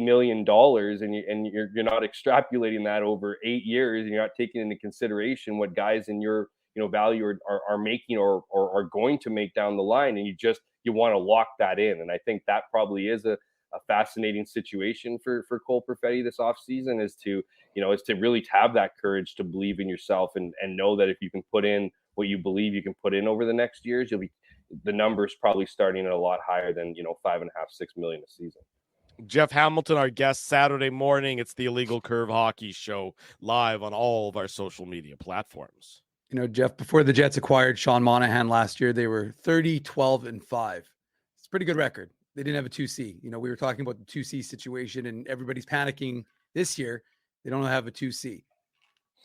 million, and you're not extrapolating that over 8 years, and you're not taking into consideration what guys in your value are making or are going to make down the line, and you want to lock that in. And I think that probably is a fascinating situation for Cole Perfetti this offseason, is to really have that courage to believe in yourself and know that if you can put in what you believe you can put in over the next years, the numbers probably starting at a lot higher than 5.5-6 million a season. Jeff Hamilton, our guest Saturday morning. It's the Illegal Curve Hockey Show, live on all of our social media platforms. You know, Jeff, before the Jets acquired Sean Monahan last year, they were 30, 12, and 5. It's a pretty good record. They didn't have a 2C. You know, we were talking about the 2C situation and everybody's panicking this year. They don't have a 2C.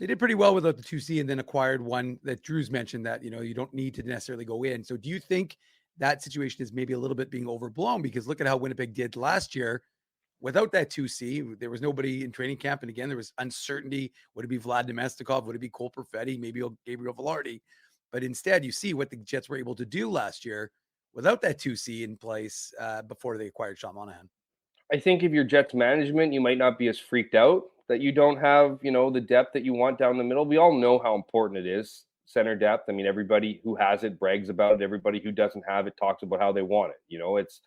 They did pretty well without the 2C and then acquired one that Drew's mentioned that, you know, you don't need to necessarily go in. So do you think that situation is maybe a little bit being overblown? Because look at how Winnipeg did last year without that 2C. There was nobody in training camp. And again, there was uncertainty. Would it be Vlad Domestikov? Would it be Cole Perfetti? Maybe Gabriel Velarde? But instead, you see what the Jets were able to do last year without that 2C in place before they acquired Sean Monahan. I think if you're Jets management, you might not be as freaked out that you don't have, you know, the depth that you want down the middle. We all know how important it is, center depth. I mean, everybody who has it brags about it. Everybody who doesn't have it talks about how they want it. You know, it's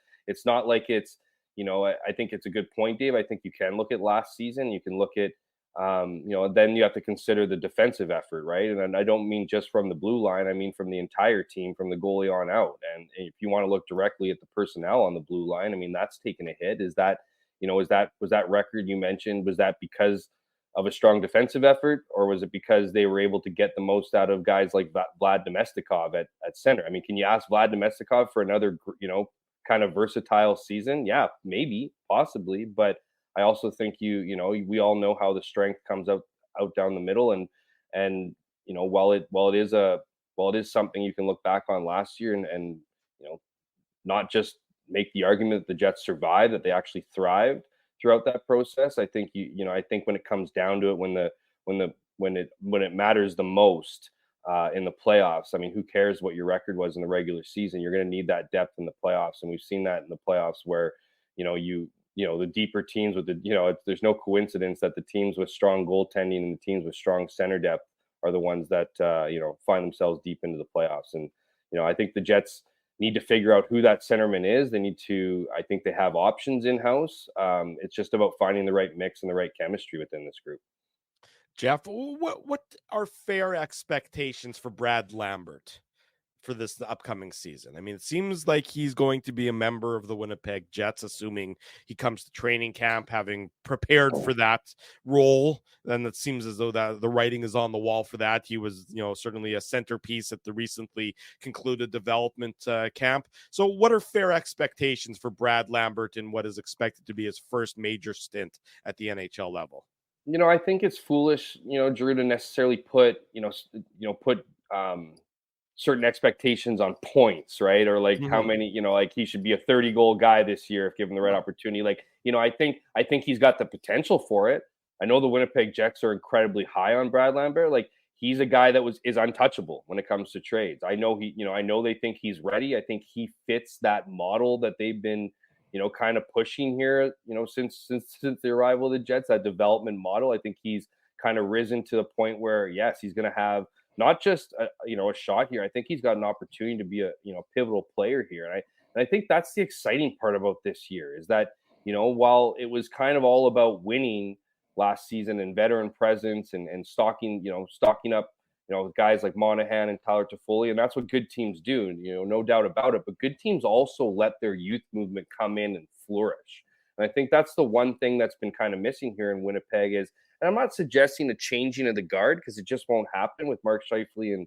not like it's, you know, I think it's a good point, Dave. I think you can look at last season. You can look at, you know, then you have to consider the defensive effort, right? And I don't mean just from the blue line. I mean from the entire team, from the goalie on out. And if you want to look directly at the personnel on the blue line, I mean, that's taken a hit. Is that, you know, was that record you mentioned, was that because of a strong defensive effort, or was it because they were able to get the most out of guys like Vlad Domestikov at center? I mean, can you ask Vlad Domestikov for another, you know, kind of versatile season? Yeah, maybe, possibly, but I also think you know, we all know how the strength comes out down the middle, and you know, while it is something you can look back on last year and you know, not just make the argument that the Jets survived, that they actually thrived throughout that process. I think you know, I think when it comes down to it, when it matters the most in the playoffs, I mean, who cares what your record was in the regular season? You're going to need that depth in the playoffs, and we've seen that in the playoffs where, you know, the deeper teams with the, you know, there's no coincidence that the teams with strong goaltending and the teams with strong center depth are the ones that you know, find themselves deep into the playoffs. And you know, I think the Jets need to figure out who that centerman is. They need to, I think they have options in-house. It's just about finding the right mix and the right chemistry within this group. Jeff, what are fair expectations for Brad Lambert for this upcoming season? I mean, it seems like he's going to be a member of the Winnipeg Jets, assuming he comes to training camp having prepared for that role. Then it seems as though that the writing is on the wall for that. He was, you know, certainly a centerpiece at the recently concluded development camp. So what are fair expectations for Brad Lambert in what is expected to be his first major stint at the NHL level? You know, I think it's foolish, you know, Drew, to necessarily put certain expectations on points, right? Or like how many, you know, like he should be a 30 goal guy this year if given the right opportunity. Like, you know, I think he's got the potential for it. I know the Winnipeg Jets are incredibly high on Brad Lambert. Like, he's a guy that is untouchable when it comes to trades. I know I know they think he's ready. I think he fits that model that they've been, you know, kind of pushing here, you know, since the arrival of the Jets, that development model. I think he's kind of risen to the point where, yes, he's going to have not just a shot here. I think he's got an opportunity to be a, you know, pivotal player here. And I think that's the exciting part about this year, is that, you know, while it was kind of all about winning last season and veteran presence and stocking up, you know, guys like Monahan and Tyler Toffoli, and that's what good teams do, you know, no doubt about it. But good teams also let their youth movement come in and flourish. And I think that's the one thing that's been kind of missing here in Winnipeg is, and I'm not suggesting a changing of the guard, because it just won't happen with Mark Scheifele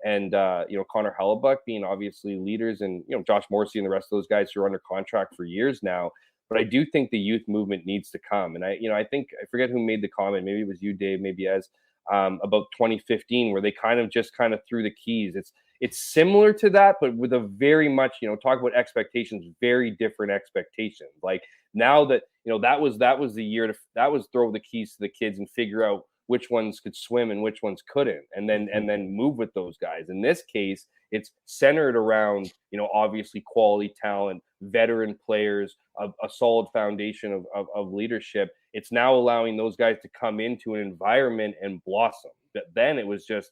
and you know, Connor Hellebuck being obviously leaders, and, you know, Josh Morrissey and the rest of those guys who are under contract for years now. But I do think the youth movement needs to come. And I think, I forget who made the comment, maybe it was you, Dave, maybe as about 2015, where they kind of threw the keys. It's similar to that, but with a very much, you know, talk about expectations, very different expectations. Like, now that, you know, that was the year that was throw the keys to the kids and figure out which ones could swim and which ones couldn't, and then move with those guys. In this case, it's centered around, you know, obviously quality talent, veteran players, a solid foundation of leadership. It's now allowing those guys to come into an environment and blossom. But then it was just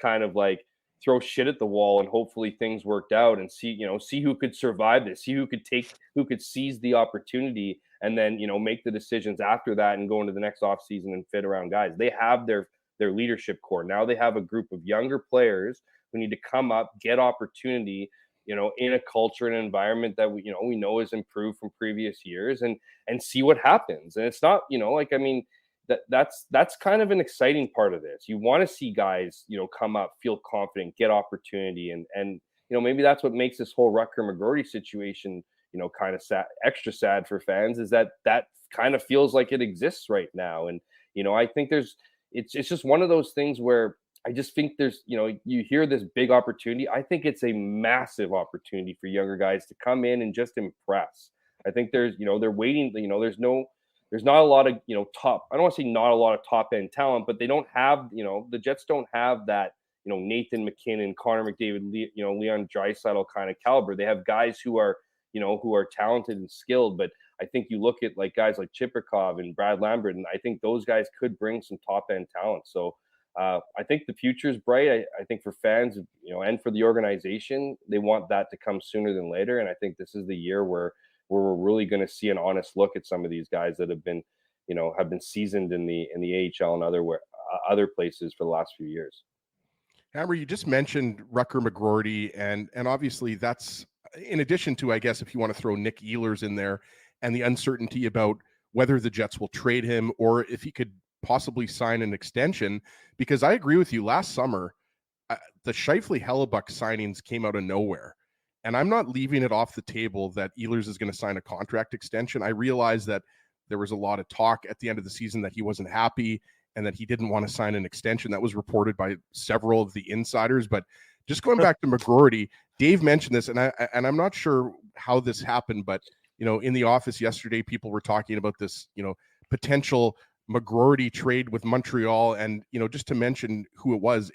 kind of like throw shit at the wall and hopefully things worked out, and see who could survive this, see who could seize the opportunity, and then, you know, make the decisions after that and go into the next offseason and fit around guys. They have their leadership core. Now they have a group of younger players who need to come up, get opportunity, you know, in a culture and environment that we know is improved from previous years, and see what happens. And it's not, you know, like, I mean, that's kind of an exciting part of this. You want to see guys, come up, feel confident, get opportunity, and maybe that's what makes this whole Rutger McGroarty situation, kind of sad, extra sad for fans, is that kind of feels like it exists right now. And I think it's just one of those things where I just think there's, you hear this big opportunity. I think it's a massive opportunity for younger guys to come in and just impress. I think they're waiting, there's not a lot of, top, I don't want to say not a lot of top end talent, but they don't have, the Jets don't have that, Nathan McKinnon, Connor McDavid, Leon Draisaitl kind of caliber. They have guys who are talented and skilled, but I think you look at guys like Chiprikov and Brad Lambert, and I think those guys could bring some top end talent. So I think the future is bright. I think for fans, and for the organization, they want that to come sooner than later. And I think this is the year where we're really going to see an honest look at some of these guys that have been seasoned in the AHL and other places for the last few years. Hammer, you just mentioned Rutger McGroarty, and obviously that's in addition to, I guess, if you want to throw Nick Ehlers in there and the uncertainty about whether the Jets will trade him or if he could possibly sign an extension, because I agree with you. Last summer, the Scheifele-Hellebuck signings came out of nowhere. And I'm not leaving it off the table that Ehlers is going to sign a contract extension. I realize that there was a lot of talk at the end of the season that he wasn't happy and that he didn't want to sign an extension. That was reported by several of the insiders. But just going back to McGroarty, Dave mentioned this, and I'm not sure how this happened, but in the office yesterday, people were talking about this, potential McGroarty trade with Montreal, and just to mention who it was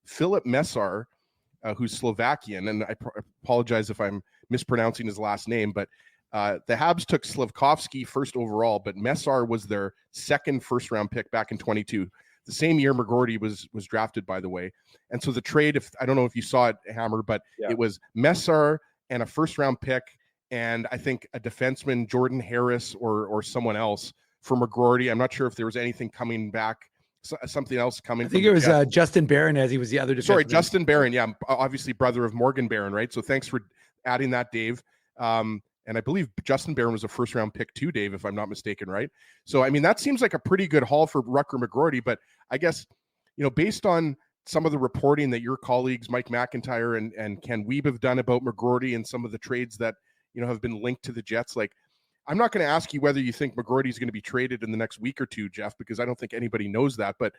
Filip Mesar, who's Slovakian, and I apologize if I'm mispronouncing his last name, but the Habs took Slafkovsky first overall, but Mesar was their second first-round pick back in 22, the same year McGroarty was drafted, by the way. And so the trade, I don't know if you saw it, Hammer, but It was Mesar and a first-round pick, and I think a defenseman, Jordan Harris or someone else for McGroarty. I'm not sure if there was anything coming back, something else coming. I think it was Justin Barron, as he was the other defenseman. Sorry, Justin Barron. Yeah, obviously brother of Morgan Barron, right? So thanks for adding that, Dave. And I believe Justin Barron was a first-round pick too, Dave, if I'm not mistaken, right? So, I mean, that seems like a pretty good haul for Rutger McGroarty. But I guess, based on some of the reporting that your colleagues, Mike McIntyre and Ken Wiebe, have done about McGroarty and some of the trades that, have been linked to the Jets, I'm not going to ask you whether you think McGroarty is going to be traded in the next week or two, Jeff, because I don't think anybody knows that. But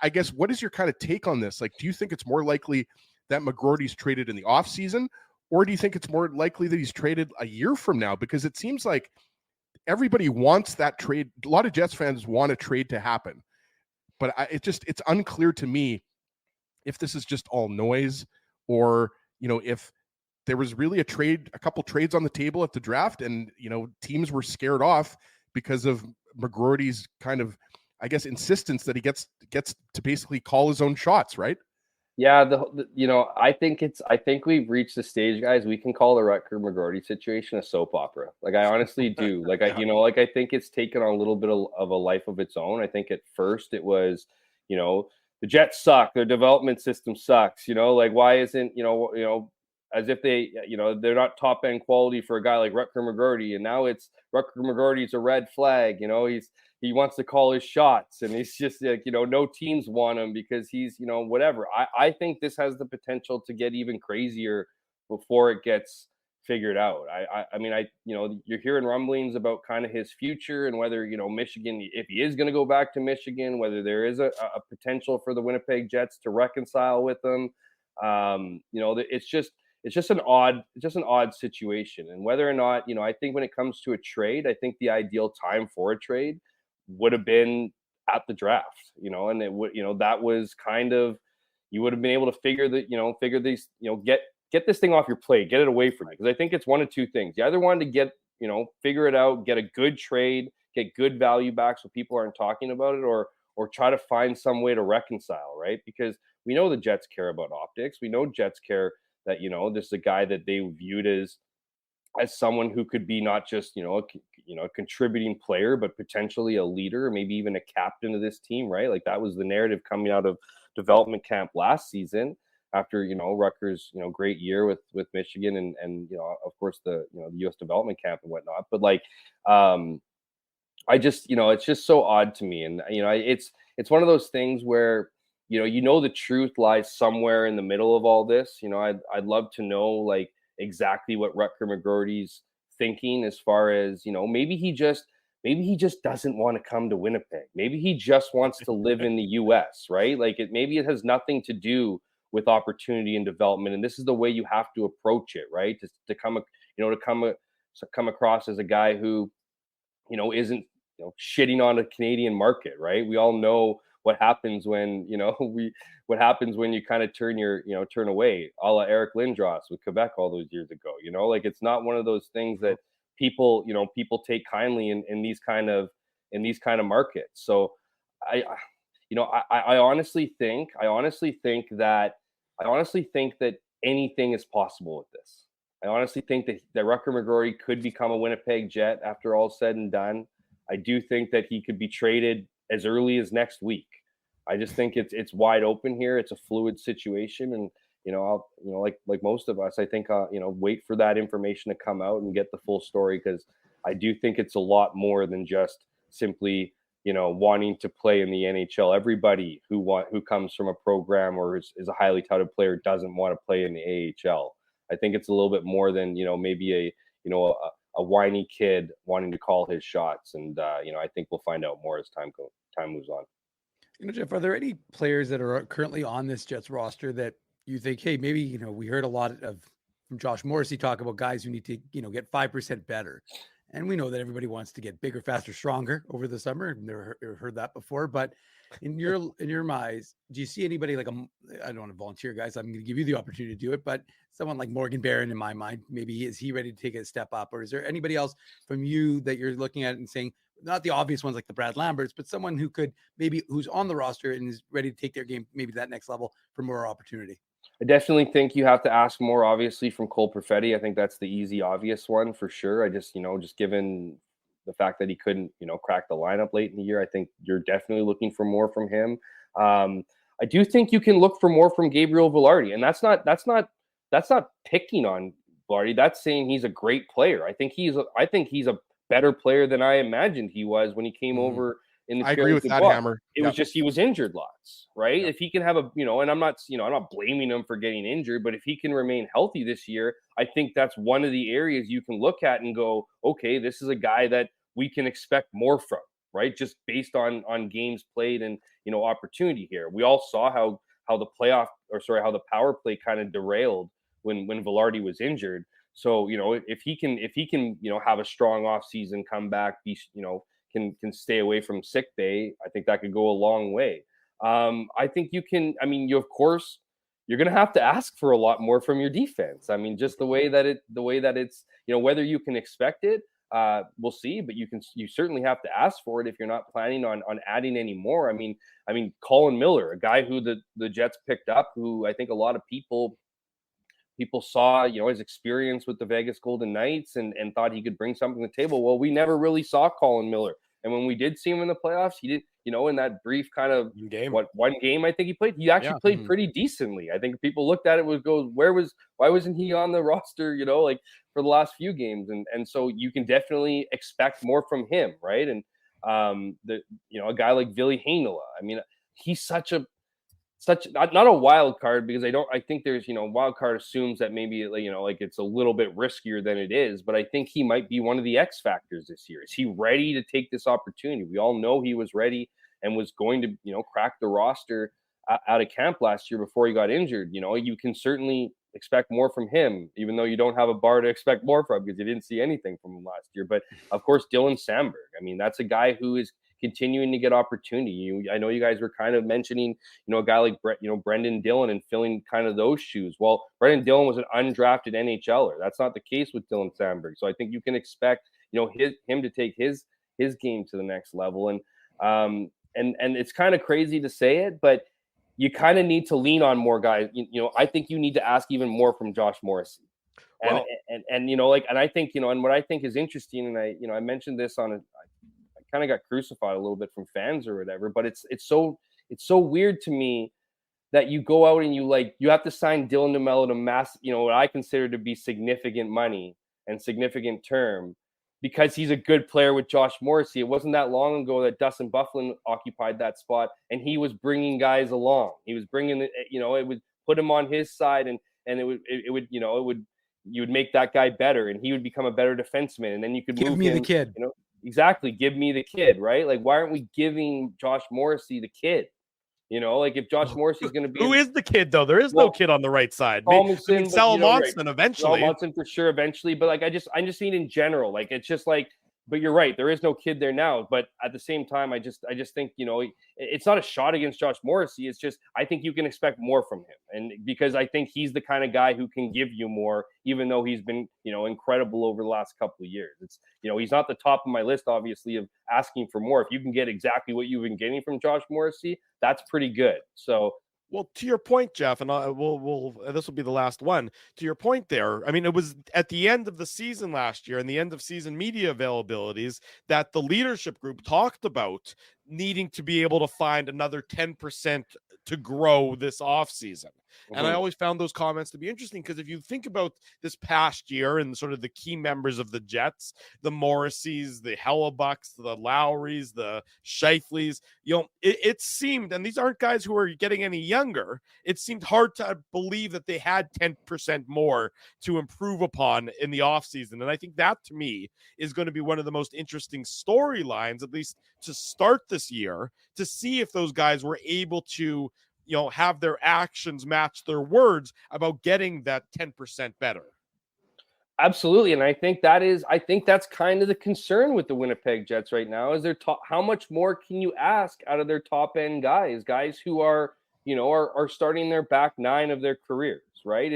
I guess, what is your kind of take on this? Do you think it's more likely that McGroarty's traded in the offseason, or do you think it's more likely that he's traded a year from now? Because it seems like everybody wants that trade. A lot of Jets fans want a trade to happen, but it's unclear to me if this is just all noise, or, if there was really a couple trades on the table at the draft, and, teams were scared off because of McGroarty's kind of, I guess, insistence that he gets to basically call his own shots, right? Yeah, I think we've reached the stage, guys. We can call the Rutger McGroarty situation a soap opera. I honestly do. I think it's taken on a little bit of a life of its own. I think at first it was, the Jets suck, their development system sucks. Why isn't as if they, they're not top end quality for a guy like Rutger McGroarty, and now it's Rutger McGroarty's a red flag. He wants to call his shots, and he's just no teams want him because he's, whatever. I think this has the potential to get even crazier before it gets figured out. I mean, you're hearing rumblings about kind of his future and whether, Michigan, if he is going to go back to Michigan, whether there is a potential for the Winnipeg Jets to reconcile with them. It's just an odd situation. And whether or not, I think when it comes to a trade, I think the ideal time for a trade would have been at the draft, and it would, that was kind of, you would have been able to figure these, get this thing off your plate, get it away from you. Because I think it's one of two things. You either wanted to get, figure it out, get a good trade, get good value back so people aren't talking about it, or try to find some way to reconcile, right? Because we know the Jets care about optics. We know Jets care that, this is a guy that they viewed as someone who could be not just, a contributing player, but potentially a leader, maybe even a captain of this team, right? That was the narrative coming out of development camp last season after, Rutgers, great year with Michigan and of course the U.S. development camp and whatnot. But I just, it's just so odd to me. And, it's one of those things where, the truth lies somewhere in the middle of all this. I'd love to know like exactly what Rutger McGroarty's thinking as far as, maybe he just doesn't want to come to Winnipeg. Maybe he just wants to live in the US, right? Like maybe it has nothing to do with opportunity and development. And this is the way you have to approach it, right? To come across as a guy who, isn't, shitting on a Canadian market, right? We all know what happens when, what happens when you kind of turn away, a la Eric Lindros with Quebec all those years ago, like it's not one of those things that people take kindly in these kind of markets. So I honestly think that anything is possible with this. I honestly think that Rutger McGroarty could become a Winnipeg Jet after all said and done. I do think that he could be traded as early as next week. I just think it's wide open here. It's a fluid situation, and like most of us, I think wait for that information to come out and get the full story, because I do think it's a lot more than just simply wanting to play in the NHL. Everybody who comes from a program or is a highly touted player doesn't want to play in the AHL. I think it's a little bit more than maybe a whiny kid wanting to call his shots, and I think we'll find out more as time moves on. Jeff, are there any players that are currently on this Jets roster that you think, hey, maybe we heard a lot from Josh Morrissey talk about guys who need to get 5% better, and we know that everybody wants to get bigger, faster, stronger over the summer. I've never heard that before, but in your eyes, do you see anybody like I don't want to volunteer, guys. I'm going to give you the opportunity to do it, but someone like Morgan Barron in my mind, maybe is he ready to take a step up, or is there anybody else from you that you're looking at and saying, not the obvious ones like the Brad Lamberts, but someone who could who's on the roster and is ready to take their game maybe to that next level for more opportunity? I definitely think you have to ask more, obviously, from Cole Perfetti. I think that's the easy, obvious one for sure. I just, just given the fact that he couldn't, crack the lineup late in the year, I think you're definitely looking for more from him. I do think you can look for more from Gabriel Vilardi, and that's not picking on Vilardi. That's saying he's a great player. I think he's a better player than I imagined he was when he came over in the I agree with that, Hammer. It was just he was injured lots, right? If he can have and I'm not blaming him for getting injured, but if he can remain healthy this year, I think that's one of the areas you can look at and go, okay, this is a guy that we can expect more from, right? Just based on games played and opportunity here. We all saw how the power play kind of derailed when Vilardi was injured. So, if he can, have a strong offseason, come back, be, can stay away from sick bay, I think that could go a long way. I think you can, of course, you're going to have to ask for a lot more from your defense. Just the way that it's, whether you can expect it, we'll see, but you certainly have to ask for it if you're not planning on adding any more. Colin Miller, a guy who the Jets picked up, who I think a lot of people saw, his experience with the Vegas Golden Knights and thought he could bring something to the table. Well, we never really saw Colin Miller. And when we did see him in the playoffs, he did, in that brief kind of one game I think he played, he actually played pretty decently. I think people looked at it why wasn't he on the roster, for the last few games? And so you can definitely expect more from him, right? And a guy like Ville Heinola, he's not a wild card, because I think there's, wild card assumes that maybe, it's a little bit riskier than it is, but I think he might be one of the X factors this year. Is he ready to take this opportunity? We all know he was ready and was going to, crack the roster out of camp last year before he got injured. You can certainly expect more from him, even though you don't have a bar to expect more from, because you didn't see anything from him last year. But of course, Dylan Samberg, that's a guy who is continuing to get opportunity. I know you guys were kind of mentioning, a guy like Brendan Dillon and filling kind of those shoes. Well, Brendan Dillon was an undrafted NHLer. That's not the case with Dylan Samberg. So I think you can expect, him to take his game to the next level. And it's kind of crazy to say it, but you kind of need to lean on more guys. I think you need to ask even more from Josh Morrissey. And, and I think, and what I think is interesting, and I mentioned this I kind of got crucified a little bit from fans or whatever, but it's so weird to me that you go out and you have to sign Dylan DeMello to what I consider to be significant money and significant term. because he's a good player with Josh Morrissey. It wasn't that long ago that Dustin Byfuglien occupied that spot, and he was bringing guys along. He was bringing, it would put him on his side, and you would make that guy better, and he would become a better defenseman, and then you could Give move me him, the kid. Exactly. Give me the kid, right? Like, why aren't we giving Josh Morrissey the kid? Like if Josh Morrissey's going to be, who is the kid though? There is no kid on the right side. Sal Monson eventually. Sal Monson for sure eventually, but like I just mean in general, like it's just like. But you're right, there is no kid there now. But at the same time, I just think it's not a shot against Josh Morrissey. It's just I think you can expect more from him, and because I think he's the kind of guy who can give you more, even though he's been incredible over the last couple of years. It's he's not the top of my list, obviously, of asking for more. If you can get exactly what you've been getting from Josh Morrissey, that's pretty good. So. Well, to your point, Jeff, and we'll this will be the last one. To your point there, I mean, it was at the end of the season last year and the end of season media availabilities that the leadership group talked about needing to be able to find another 10% to grow this offseason. And I always found those comments to be interesting because if you think about this past year and sort of the key members of the Jets, the Morrisseys, the Hellebucks, the Lowrys, the Scheifeleys, it seemed, and these aren't guys who are getting any younger, it seemed hard to believe that they had 10% more to improve upon in the offseason. And I think that, to me, is going to be one of the most interesting storylines, at least to start this year, to see if those guys were able to have their actions match their words about getting that 10% better. Absolutely. And I think that's kind of the concern with the Winnipeg Jets right now is how much more can you ask out of their top end guys who are starting their back nine of their careers, right?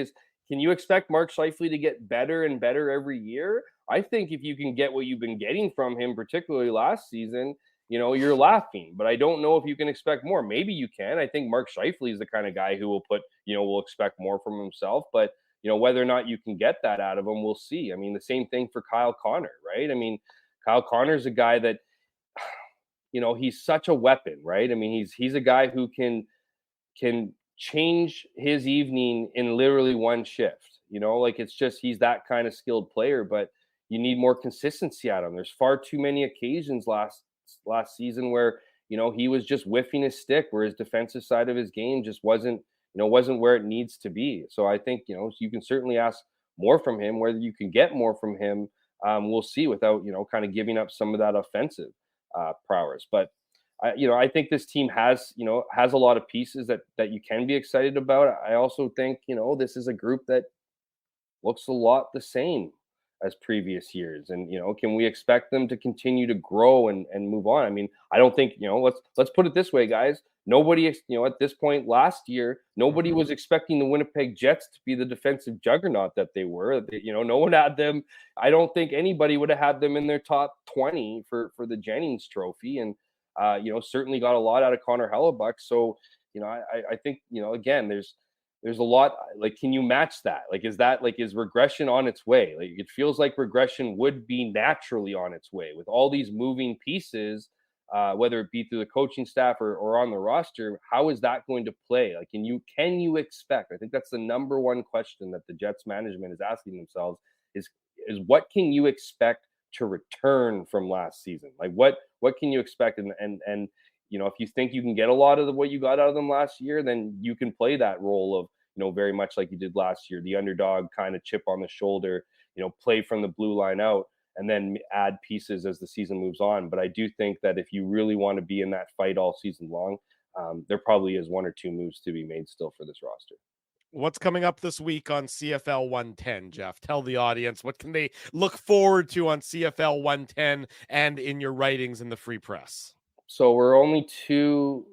Can you expect Mark Scheifele to get better and better every year? I think if you can get what you've been getting from him, particularly last season, you're laughing, but I don't know if you can expect more. Maybe you can. I think Mark Scheifele is the kind of guy who will expect more from himself, but whether or not you can get that out of him, we'll see. I mean, the same thing for Kyle Connor, right? I mean, Kyle Connor's a guy that, he's such a weapon, right? I mean, he's a guy who can change his evening in literally one shift, it's just, he's that kind of skilled player, but you need more consistency out of him. There's far too many occasions last season where he was just whiffing his stick, where his defensive side of his game just wasn't where it needs to be. So I think you can certainly ask more from him. Whether you can get more from him, we'll see, without kind of giving up some of that offensive prowess. But I think this team has a lot of pieces that you can be excited about. I also think this is a group that looks a lot the same as previous years, and can we expect them to continue to grow and move on? I mean, I don't think let's put it this way, guys. Nobody at this point last year, nobody was expecting the Winnipeg Jets to be the defensive juggernaut that they were. No one had them. I don't think anybody would have had them in their top 20 for the Jennings Trophy, and certainly got a lot out of Connor Hellebuck. So I think again, there's a lot. Like, can you match that? Like, is regression on its way? Like, it feels like regression would be naturally on its way with all these moving pieces, whether it be through the coaching staff or on the roster. How is that going to play? Like, can you expect? I think that's the number one question that the Jets management is asking themselves is what can you expect to return from last season? Like, what can you expect? And if you think you can get a lot of what you got out of them last year, then you can play that role of, very much like you did last year, the underdog kind of chip on the shoulder, play from the blue line out, and then add pieces as the season moves on. But I do think that if you really want to be in that fight all season long, there probably is one or two moves to be made still for this roster. What's coming up this week on CFL 110, Jeff? Tell the audience, what can they look forward to on CFL 110 and in your writings in the Free Press? So we're only two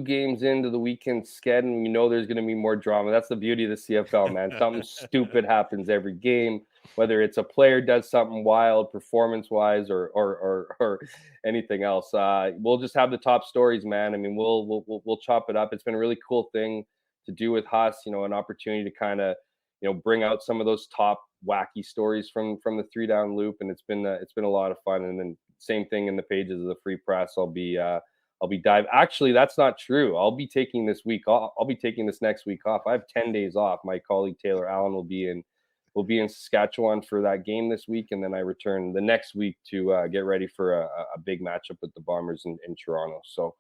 games into the weekend sked, and there's going to be more drama. That's the beauty of the CFL, man. Something stupid happens every game, whether it's a player does something wild performance-wise or anything else. We'll just have the top stories, man. I mean, we'll chop it up. It's been a really cool thing to do with Huss, an opportunity to kind of bring out some of those top wacky stories from the 3 Down Loop, and it's been a lot of fun. And then same thing in the pages of the Free Press. I'll be diving. Actually, that's not true. I'll be taking this week off. I'll be taking this next week off. I have 10 days off. My colleague Taylor Allen will be in we'll be in Saskatchewan for that game this week, and then I return the next week to get ready for a big matchup with the Bombers in Toronto. So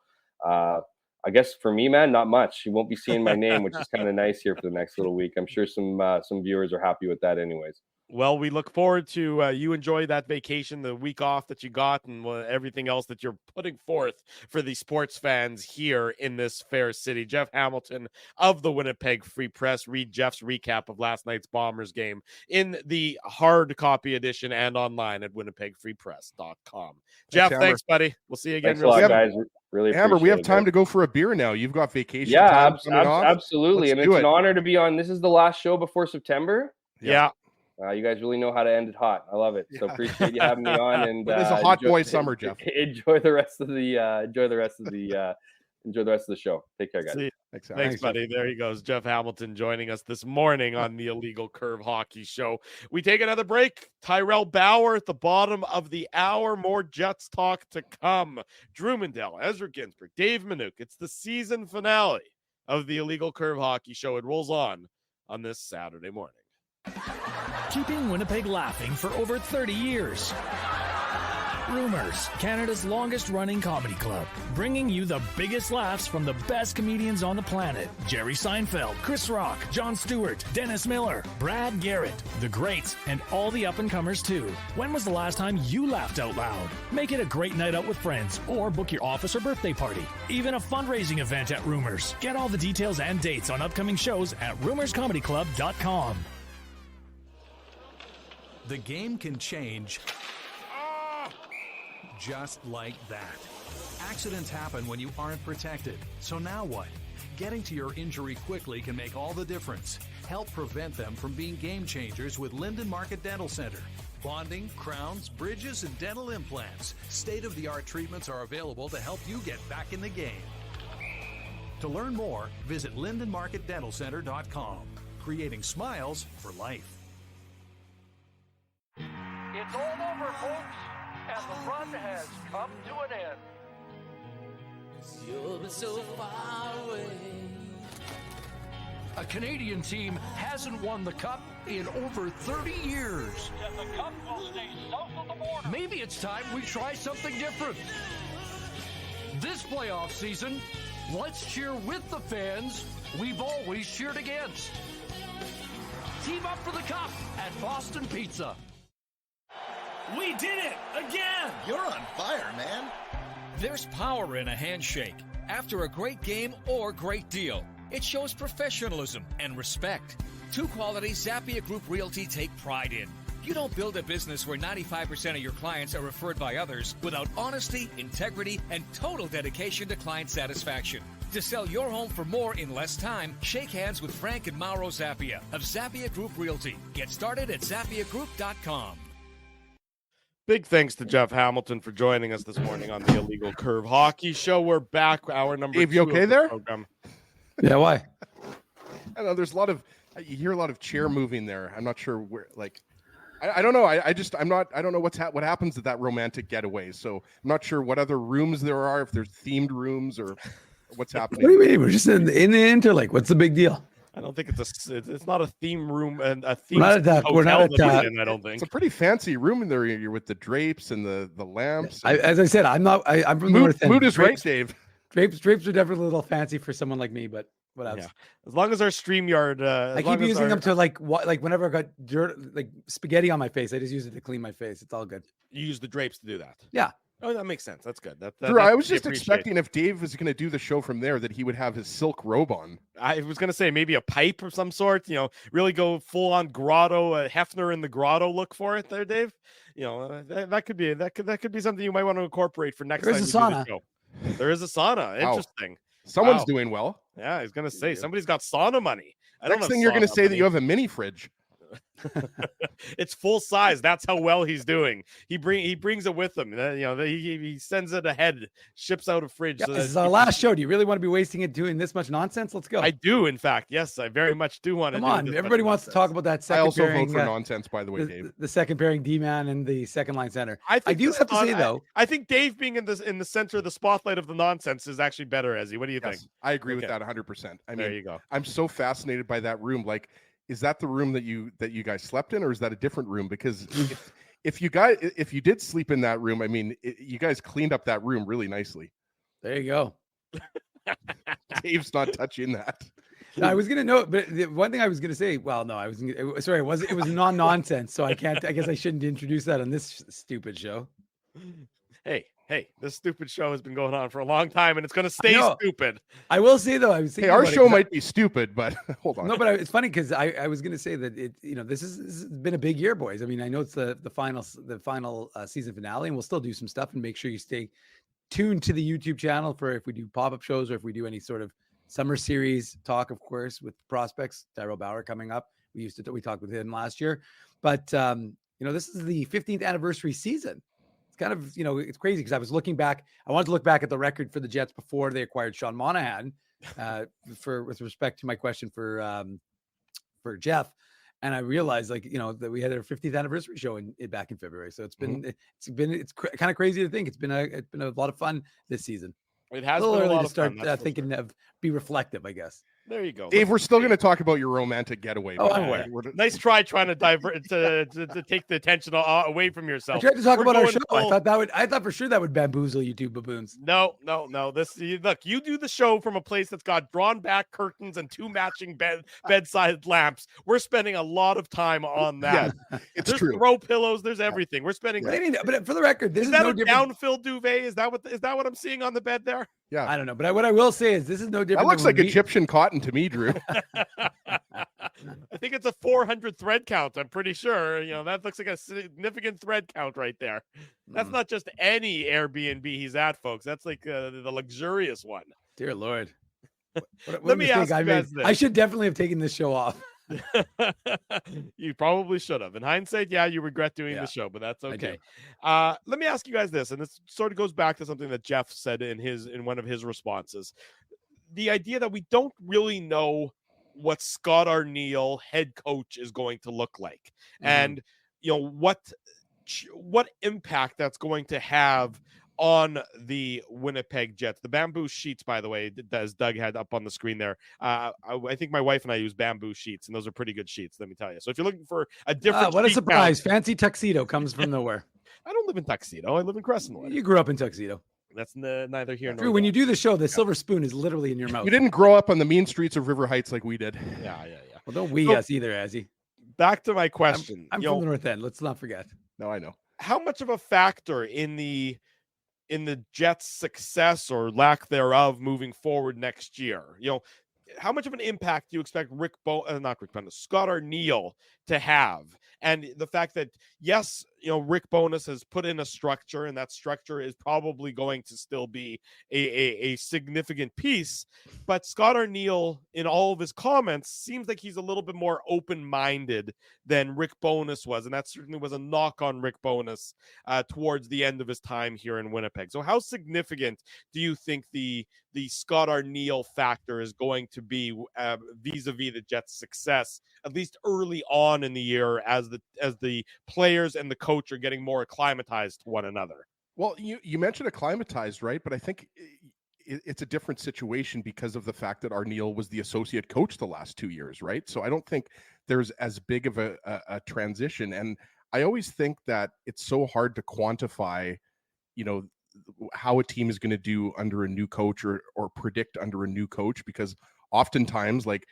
I guess for me, man, not much. You won't be seeing my name, which is kind of nice here for the next little week. I'm sure some viewers are happy with that anyways. Well, we look forward to you enjoy that vacation, the week off that you got, and everything else that you're putting forth for the sports fans here in this fair city. Jeff Hamilton of the Winnipeg Free Press. Read Jeff's recap of last night's Bombers game in the hard copy edition and online at winnipegfreepress.com. Jeff, Amber. thanks, buddy. We'll see you again. Thanks a lot, soon. guys. Really Amber, we have appreciate it, time guys. to go for a beer now. You've got vacation Yeah, time coming off. absolutely. Let's And do it's it. an honor to be on. This is the last show before September. Yeah. You guys really know how to end it hot. I love it. So Yeah. appreciate you having me on. And It is a hot boy summer, Jeff. Enjoy the rest of the show. Take care, guys. See- Thanks, Al. Thanks, buddy. There he goes. Jeff Hamilton joining us this morning on the Illegal Curve Hockey Show. We take another break. Tyrell Bauer at the bottom of the hour. More Jets talk to come. Drew Mandel, Ezra Ginsburg, Dave Minuk. It's the season finale of the Illegal Curve Hockey Show. It rolls on this Saturday morning. Keeping Winnipeg laughing for over 30 years. Rumors, Canada's longest running comedy club, bringing you the biggest laughs from the best comedians on the planet. Jerry Seinfeld, Chris Rock, Jon Stewart, Dennis Miller, Brad Garrett, the greats, and all the up-and-comers too. When was the last time you laughed out loud? Make it a great night out with friends or book your office or birthday party. Even a fundraising event at Rumors. Get all the details and dates on upcoming shows at rumorscomedyclub.com. The game can change just like that. Accidents happen when you aren't protected. So now what? Getting to your injury quickly can make all the difference. Help prevent them from being game changers with Linden Market Dental Center. Bonding, crowns, bridges, and dental implants. State-of-the-art treatments are available to help you get back in the game. To learn more, visit lindenmarketdentalcenter.com. Creating smiles for life. It's all over, folks, and the run has come to an end. A Canadian team hasn't won the Cup in over 30 years. And the Cup will stay south of the border. Maybe it's time we try something different. This playoff season, let's cheer with the fans we've always cheered against. Team up for the Cup at Boston Pizza. We did it again! You're on fire, man. There's power in a handshake. After a great game or great deal, it shows professionalism and respect. Two qualities Zappia Group Realty take pride in. You don't build a business where 95% of your clients are referred by others without honesty, integrity, and total dedication to client satisfaction. To sell your home for more in less time, shake hands with Frank and Mauro Zappia of Zappia Group Realty. Get started at ZappiaGroup.com. Big thanks to Jeff Hamilton for joining us this morning on the Illegal Curve Hockey Show. We're back, hour number Dave, 2 you of okay the there? program. Yeah, why? I know there's a lot of you hear a lot of chair moving there. I'm not sure where. Like, I don't know. I don't know what happens at that romantic getaway. So I'm not sure what other rooms there are. If there's themed rooms or what's happening. What do you mean? We're just in the Interlake. What's the big deal? I don't think it's not a theme room and a theme. We're not at I don't think It's a pretty fancy room in there. You're with the drapes and the lamps. As I said, I'm from the Mood, north end. mood is right, Drapes- Dave. Drapes are definitely a little fancy for someone like me, but what else? Yeah. As long as our StreamYard, I keep using them to like whenever I got dirt, like spaghetti on my face, I just use it to clean my face. It's all good. You use the drapes to do that. Yeah. Oh, that makes sense. That's good. Drew, I was we just appreciate. expecting if Dave was going to do the show from there that he would have his silk robe on. I was gonna say maybe a pipe of some sort. You know, really go full on grotto, Hefner in the grotto look for it there, Dave. You know, that could be something you might want to incorporate for next There's time. a you do the show. There is a sauna. Wow. Interesting. Someone's Wow. doing well. Yeah, I was gonna say somebody's got sauna money. I don't Next have thing you're going to sauna say that money. you have a mini fridge. It's full size. That's how well he's doing. He brings it with him. You know, he sends it ahead, ships out a fridge. Yeah, so this is that our he- last show. Do you really want to be wasting it doing this much nonsense? Let's go. I do, in fact. Yes, I very much do want to. Come on, everybody wants to talk about that I second also pairing. vote for nonsense, by the way, Dave. the second pairing D-man and the second line center. I do the have to say sauna- though, I think Dave being in the center of the spotlight of the nonsense is actually better. Ezzy, what do you think? Yes, I agree with Okay. that 100%. I There mean, you go. I'm so fascinated by that room. Like, is that the room that you guys slept in, or is that a different room? Because if you did sleep in that room, I mean, you guys cleaned up that room really nicely. There you go. Dave's not touching that. No, I was gonna know, but the one thing I was gonna say. Well, no, I was sorry. It was non-nonsense, so I can't. I guess I shouldn't introduce that on this stupid show. Hey, this stupid show has been going on for a long time, and it's gonna stay stupid. I will say though, I was thinking our show might be stupid, but hold on. No, but it's funny because I was gonna say that this has been a big year, boys. I mean, I know it's the final season finale, and we'll still do some stuff, and make sure you stay tuned to the YouTube channel for if we do pop-up shows or if we do any sort of summer series talk, of course, with prospects. Tyrell Bauer coming up. We talked with him last year, but this is the 15th anniversary season. It's kind of, it's crazy because I was looking back. I wanted to look back at the record for the Jets before they acquired Sean Monahan, with respect to my question for Jeff. And I realized that we had our 50th anniversary show back in February. So it's been kind of crazy to think it's been a lot of fun this season. It has a little been early a lot to of start fun, thinking of be reflective, I guess. There you go. Dave, we're still going to talk about your romantic getaway. Oh, I'm aware. Nice try trying to divert to take the attention away from yourself. I tried to talk about our show. I thought for sure that would bamboozle you two baboons. No. Look, you do the show from a place that's got drawn back curtains and two matching bedside lamps. We're spending a lot of time on that. Yeah, it's there's true. Throw pillows. There's everything. We're spending. But for the record, this is that no a different. downfill duvet? Is that what I'm seeing on the bed there? Yeah, I don't know, but what I will say is this is no different. That looks like Egyptian cotton to me, Drew. I think it's a 400 thread count. I'm pretty sure. That looks like a significant thread count right there. That's not just any Airbnb he's at, folks. That's like the luxurious one. Dear Lord. What Let me ask you guys this. I should definitely have taken this show off. You probably should have. In hindsight, yeah, you regret doing the show, but that's okay. Let me ask you guys this, and this sort of goes back to something that Jeff said in one of his responses. The idea that we don't really know what Scott Arniel head coach is going to look like, and what impact that's going to have on the Winnipeg Jets. The bamboo sheets, by the way, as Doug had up on the screen there, I think my wife and I use bamboo sheets, and those are pretty good sheets, let me tell you. So if you're looking for a different what a surprise. Fancy tuxedo comes from nowhere. I don't live in Tuxedo. I live in Crescentwood. You grew up in Tuxedo. That's neither here nor Drew, when you do the show, the silver spoon is literally in your mouth. You didn't grow up on the mean streets of River Heights like we did. Yeah. Well, don't we us either, Azzy. Back to my question. I'm from the North End. Let's not forget. No, I know. How much of a factor in the Jets' success or lack thereof moving forward next year? How much of an impact do you expect Scott Arniel to have? And the fact that, yes, Rick Bowness has put in a structure, and that structure is probably going to still be a significant piece. But Scott Arniel, in all of his comments, seems like he's a little bit more open-minded than Rick Bowness was. And that certainly was a knock on Rick Bowness towards the end of his time here in Winnipeg. So how significant do you think the Scott Arniel factor is going to be vis-a-vis the Jets' success, at least early on in the year, as the players and the coach are getting more acclimatized to one another? Well, you mentioned acclimatized, right? But I think it's a different situation because of the fact that Arniel was the associate coach the last 2 years, right? So I don't think there's as big of a transition. And I always think that it's so hard to quantify, how a team is going to do under a new coach or predict under a new coach, because oftentimes, like,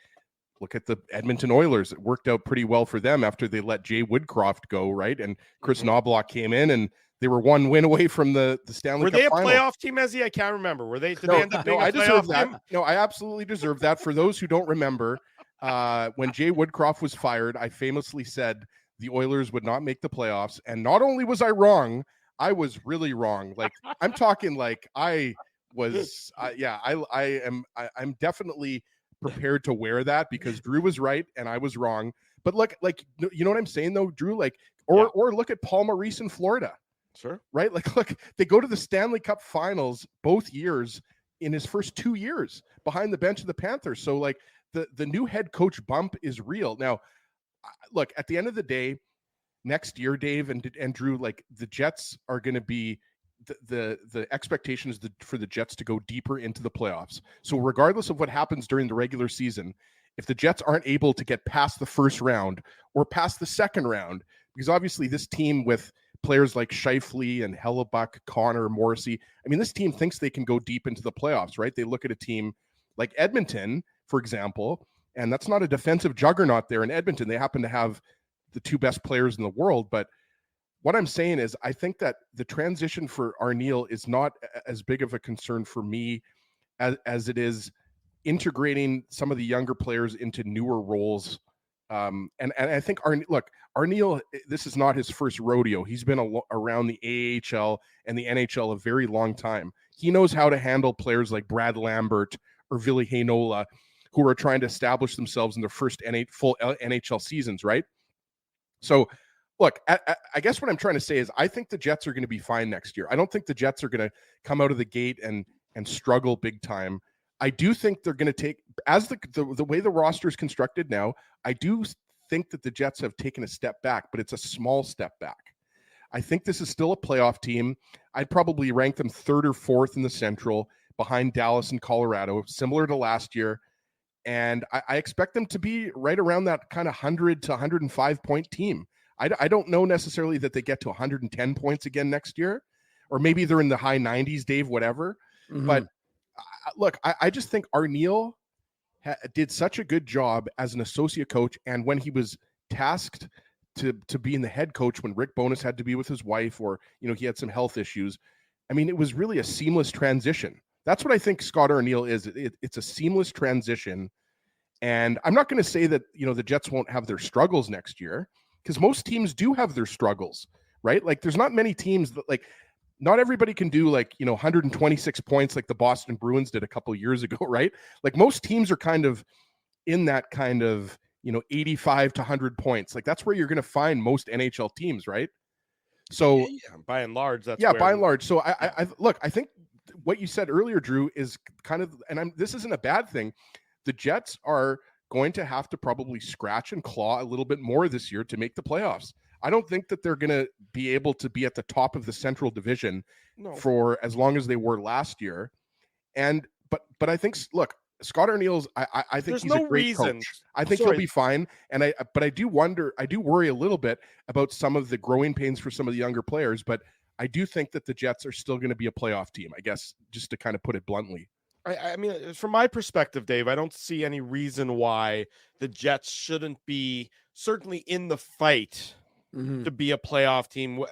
look at the Edmonton Oilers. It worked out pretty well for them after they let Jay Woodcroft go, right? And Chris Knobloch came in, and they were one win away from the Stanley Cup final. Were they a playoff team, Ezzy? I can't remember. Were they? Did they end up being a playoff team? No, I absolutely deserve that. For those who don't remember, when Jay Woodcroft was fired, I famously said the Oilers would not make the playoffs. And not only was I wrong, I was really wrong. Like, I'm talking like I was, I'm definitely prepared to wear that because Drew was right and I was wrong. But look, like, you know what I'm saying though, Drew? Like, or look at Paul Maurice in Florida. Sure. Right? Like, look, they go to the Stanley Cup finals both years in his first 2 years behind the bench of the Panthers. So like the new head coach bump is real. Now, look, at the end of the day, next year, Dave and Drew, like, the Jets are going to be the expectation is for the Jets to go deeper into the playoffs. So regardless of what happens during the regular season, if the Jets aren't able to get past the first round or past the second round, because obviously this team with players like Scheifele and Hellebuck, Connor, Morrissey, I mean, this team thinks they can go deep into the playoffs, right? They look at a team like Edmonton, for example, and that's not a defensive juggernaut there in Edmonton. They happen to have the two best players in the world. But what I'm saying is I think that the transition for Arniel is not as big of a concern for me as it is integrating some of the younger players into newer roles. And I think Arniel, this is not his first rodeo. He's been around the AHL and the NHL a very long time. He knows how to handle players like Brad Lambert or Ville Heinola, who are trying to establish themselves in their first full NHL seasons, right? So, look, I guess what I'm trying to say is I think the Jets are going to be fine next year. I don't think the Jets are going to come out of the gate and struggle big time. I do think they're going to take, as the way the roster is constructed now, I do think that the Jets have taken a step back, but it's a small step back. I think this is still a playoff team. I'd probably rank them third or fourth in the Central, behind Dallas and Colorado, similar to last year. And I expect them to be right around that kind of 100 to 105 point team. I don't know necessarily that they get to 110 points again next year, or maybe they're in the high 90s, Dave, whatever. Mm-hmm. But look, I just think Arniel did such a good job as an associate coach. And when he was tasked to be in the head coach, when Rick Bowness had to be with his wife, or, he had some health issues, I mean, it was really a seamless transition. That's what I think Scott Arniel is. It's a seamless transition. And I'm not going to say that, the Jets won't have their struggles next year, because most teams do have their struggles, right? Like, there's not many teams that, like, not everybody can do 126 points like the Boston Bruins did a couple of years ago, right? Like, most teams are kind of in that kind of, 85 to 100 points. Like, that's where you're going to find most NHL teams, right? So yeah, by and large, that's by and large. So I look, I think what you said earlier, Drew, is kind of, and this isn't a bad thing. The Jets are going to have to probably scratch and claw a little bit more this year to make the playoffs. I don't think that they're going to be able to be at the top of the Central Division for as long as they were last year. And but I think, look, Scott Arniel's, I think he's a great coach. I think he'll be fine. And but I do worry a little bit about some of the growing pains for some of the younger players. But I do think that the Jets are still going to be a playoff team, I guess, just to kind of put it bluntly. I mean, from my perspective, Dave, I don't see any reason why the Jets shouldn't be certainly in the fight to be a playoff team,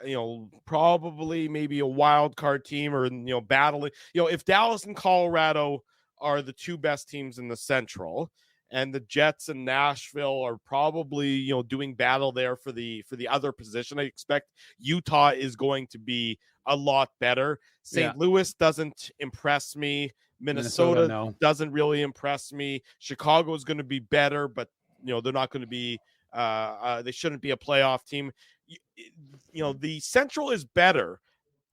probably maybe a wild card team, or, battling, if Dallas and Colorado are the two best teams in the Central, and the Jets and Nashville are probably, doing battle there for the other position. I expect Utah is going to be a lot better. St. Louis doesn't impress me. Minnesota doesn't really impress me. Chicago is going to be better, but they're not going to be. They shouldn't be a playoff team. The Central is better.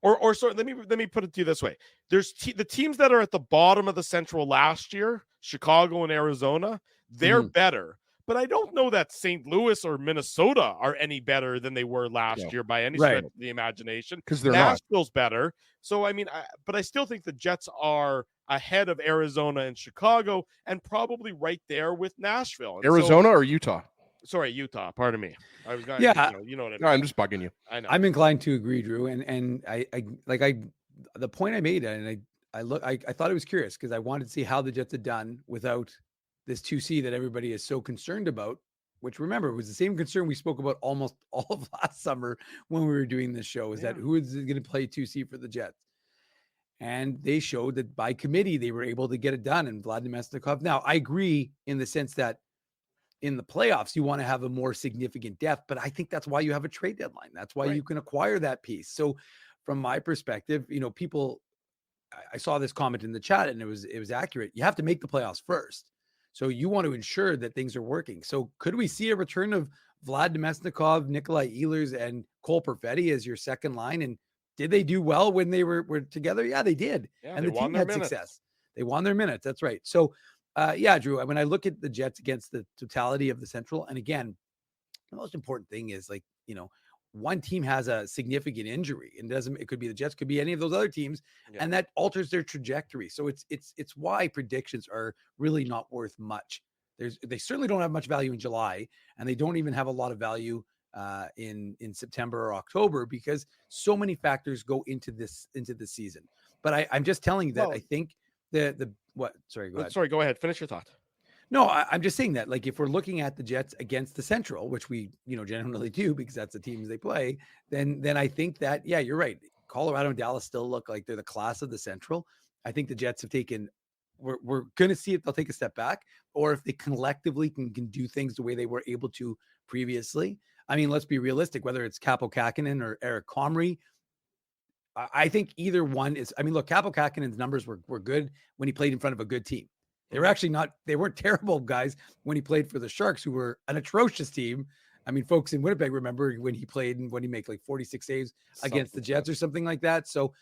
Or sorry, let me put it to you this way. There's the teams that are at the bottom of the Central last year, Chicago and Arizona, they're better. But I don't know that St. Louis or Minnesota are any better than they were last year by any stretch of the imagination. Because they're Nashville's better. So, I mean, but I still think the Jets are ahead of Arizona and Chicago, and probably right there with Nashville. And Arizona or Utah? Sorry, Utah. Pardon me. I was going. You know what I mean. No, I'm just bugging you. I know. I'm inclined to agree, Drew. And the point I made, and I thought it was curious because I wanted to see how the Jets had done without this 2C that everybody is so concerned about. Which, remember, was the same concern we spoke about almost all of last summer when we were doing this show. Is that who is going to play 2C for the Jets? And they showed that by committee they were able to get it done. And Vlad Namestnikov. Now, I agree in the sense that in the playoffs, you want to have a more significant depth, but I think that's why you have a trade deadline. That's why you can acquire that piece. So from my perspective, people, I saw this comment in the chat and it was accurate. You have to make the playoffs first. So you want to ensure that things are working. So could we see a return of Vlad Namestnikov, Nikolai Ehlers, and Cole Perfetti as your second line? And did they do well when they were together? Yeah, they did. Yeah, and the team had success. They won their minutes. That's right. So Drew, when I look at the Jets against the totality of the Central, and again, the most important thing is one team has a significant injury, and it could be the Jets, could be any of those other teams, and that alters their trajectory. So it's why predictions are really not worth much. They certainly don't have much value in July, and they don't even have a lot of value in September or October, because so many factors go into the season. But I'm just telling you that I think the what? Sorry, go ahead. Sorry, go ahead. Finish your thought. No, I'm just saying that, like, if we're looking at the Jets against the Central, which we, generally do because that's the teams they play, then I think that, yeah, you're right. Colorado and Dallas still look like they're the class of the Central. I think the Jets have taken, we're going to see if they'll take a step back, or if they collectively can do things the way they were able to previously. I mean, let's be realistic, whether it's Kaapo Kähkönen or Eric Comrie, I think either one is, I mean, look, Kaapo Kähkönen's numbers were good when he played in front of a good team. They were actually they weren't terrible guys when he played for the Sharks, who were an atrocious team. I mean, folks in Winnipeg remember when he played and when he made like 46 saves against the Jets or something like that. So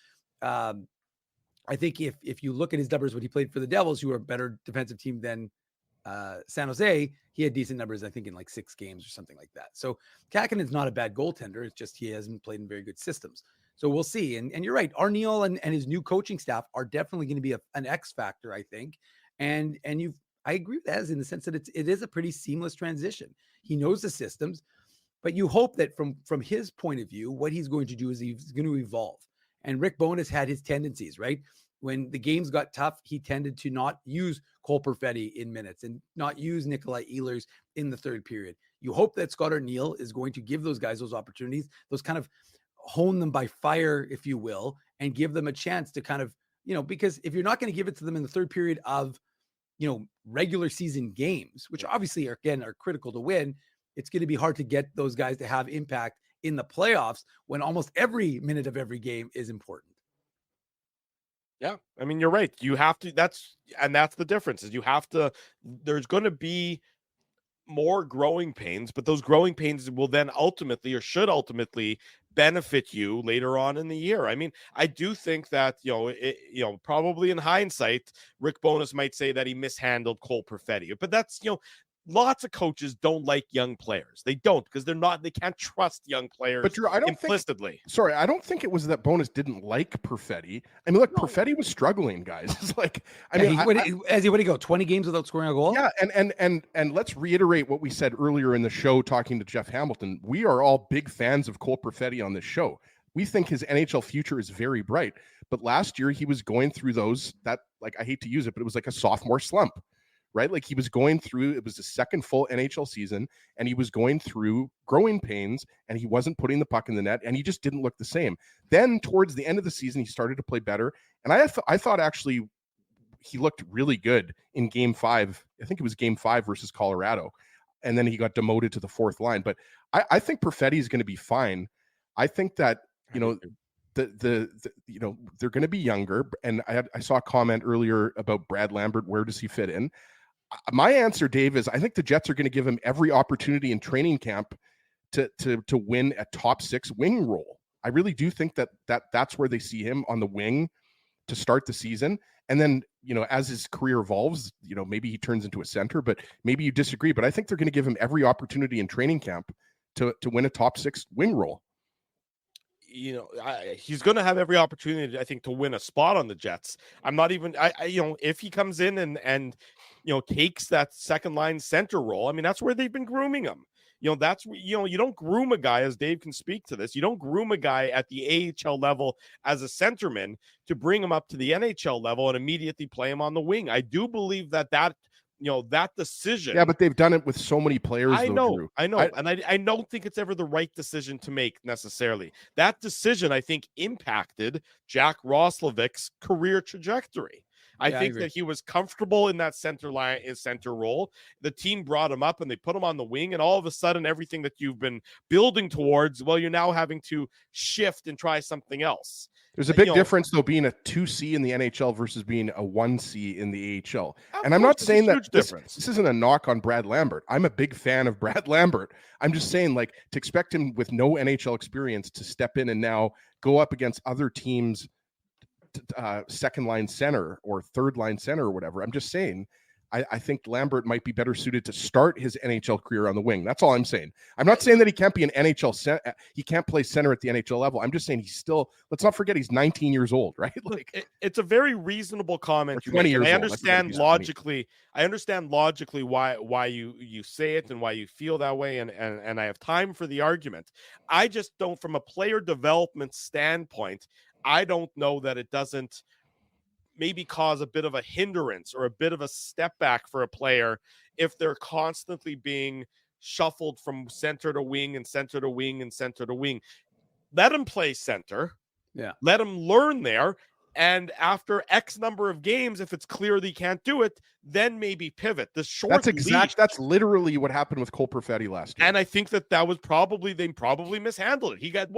I think if you look at his numbers when he played for the Devils, who are a better defensive team than San Jose, he had decent numbers, I think, in like 6 games or something like that. So Kähkönen's not a bad goaltender. It's just he hasn't played in very good systems. So we'll see. And you're right. Arniel and his new coaching staff are definitely going to be an X factor, I think. And I agree with that in the sense that it is a pretty seamless transition. He knows the systems, but you hope that from his point of view, what he's going to do is he's going to evolve. And Rick Bowness had his tendencies, right? When the games got tough, he tended to not use Cole Perfetti in minutes and not use Nikolai Ehlers in the third period. You hope that Scott Arniel is going to give those guys those opportunities, those kind of hone them by fire, if you will, and give them a chance to kind of, because if you're not going to give it to them in the third period of, regular season games, which obviously are critical to win, it's going to be hard to get those guys to have impact in the playoffs when almost every minute of every game is important. Yeah. I mean, you're right. You have to, that's the difference, is there's going to be more growing pains, but those growing pains will then should ultimately benefit you later on in the year. I mean, I do think that, probably in hindsight, Rick Bowness might say that he mishandled Cole Perfetti, but that's, lots of coaches don't like young players. They don't, because they can't trust young players. But Drew, I don't think it was that Bowness didn't like Perfetti. I mean, look, Perfetti was struggling, guys. It's like, what did he go 20 games without scoring a goal? Yeah, and let's reiterate what we said earlier in the show, talking to Jeff Hamilton. We are all big fans of Cole Perfetti on this show. We think his NHL future is very bright. But last year he was going through I hate to use it, but it was like a sophomore slump. Right? Like he was going through, it was the second full NHL season, and he was going through growing pains, and he wasn't putting the puck in the net, and he just didn't look the same. Then towards the end of the season, he started to play better. And I thought actually he looked really good in game 5. I think it was game 5 versus Colorado. And then he got demoted to the 4th line. But I think Perfetti is going to be fine. I think that, they're going to be younger. And I saw a comment earlier about Brad Lambert. Where does he fit in? My answer, Dave, is I think the Jets are going to give him every opportunity in training camp to win a top 6 wing role. I really do think that's where they see him, on the wing to start the season. And then, as his career evolves, maybe he turns into a center, but maybe you disagree. But I think they're going to give him every opportunity in training camp to win a top 6 wing role. He's going to have every opportunity, I think, to win a spot on the Jets. I'm not even, if he comes in and takes that second line center role, I mean, that's where they've been grooming him. You don't groom a guy, as Dave can speak to this. You don't groom a guy at the AHL level as a centerman to bring him up to the NHL level and immediately play him on the wing. I do believe that decision. Yeah, but they've done it with so many players. I know. And I don't think it's ever the right decision to make necessarily. That decision, I think, impacted Jack Roslovic's career trajectory. I think that he was comfortable in that center role. The team brought him up and they put him on the wing, and all of a sudden, everything that you've been building towards, well, you're now having to shift and try something else. There's a big difference, though, being a 2C in the NHL versus being a 1C in the AHL. And I'm not saying that this isn't a knock on Brad Lambert. I'm a big fan of Brad Lambert. I'm just saying, to expect him with no NHL experience to step in and now go up against other teams' second line center or third line center or whatever. I'm just saying, I think Lambert might be better suited to start his NHL career on the wing. That's all I'm saying. I'm not saying that he can't be an NHL he can't play center at the NHL level. I'm just saying he's still, let's not forget he's 19 years old, right? Like it's a very reasonable comment. 20 years I old. understand logically. I understand logically why you say it and why you feel that way, and I have time for the argument. I just don't, from a player development standpoint, I don't know that it doesn't maybe cause a bit of a hindrance or a bit of a step back for a player if they're constantly being shuffled from center to wing and center to wing and center to wing. Let him play center. Yeah. Let him learn there. And after X number of games, if it's clear that he can't do it, then maybe pivot. The short that's literally what happened with Cole Perfetti last year. And I think that was they probably mishandled it. He got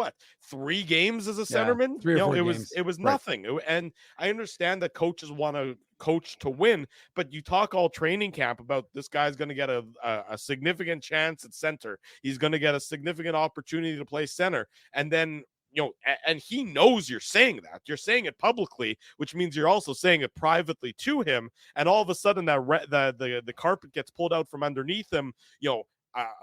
3 games as a centerman? 3 or 4 games. It was nothing. And I understand that coaches want to coach to win, but you talk all training camp about this guy's going to get a significant chance at center. He's going to get a significant opportunity to play center. And then, and he knows you're saying that. You're saying it publicly, which means you're also saying it privately to him. And all of a sudden, the carpet gets pulled out from underneath him.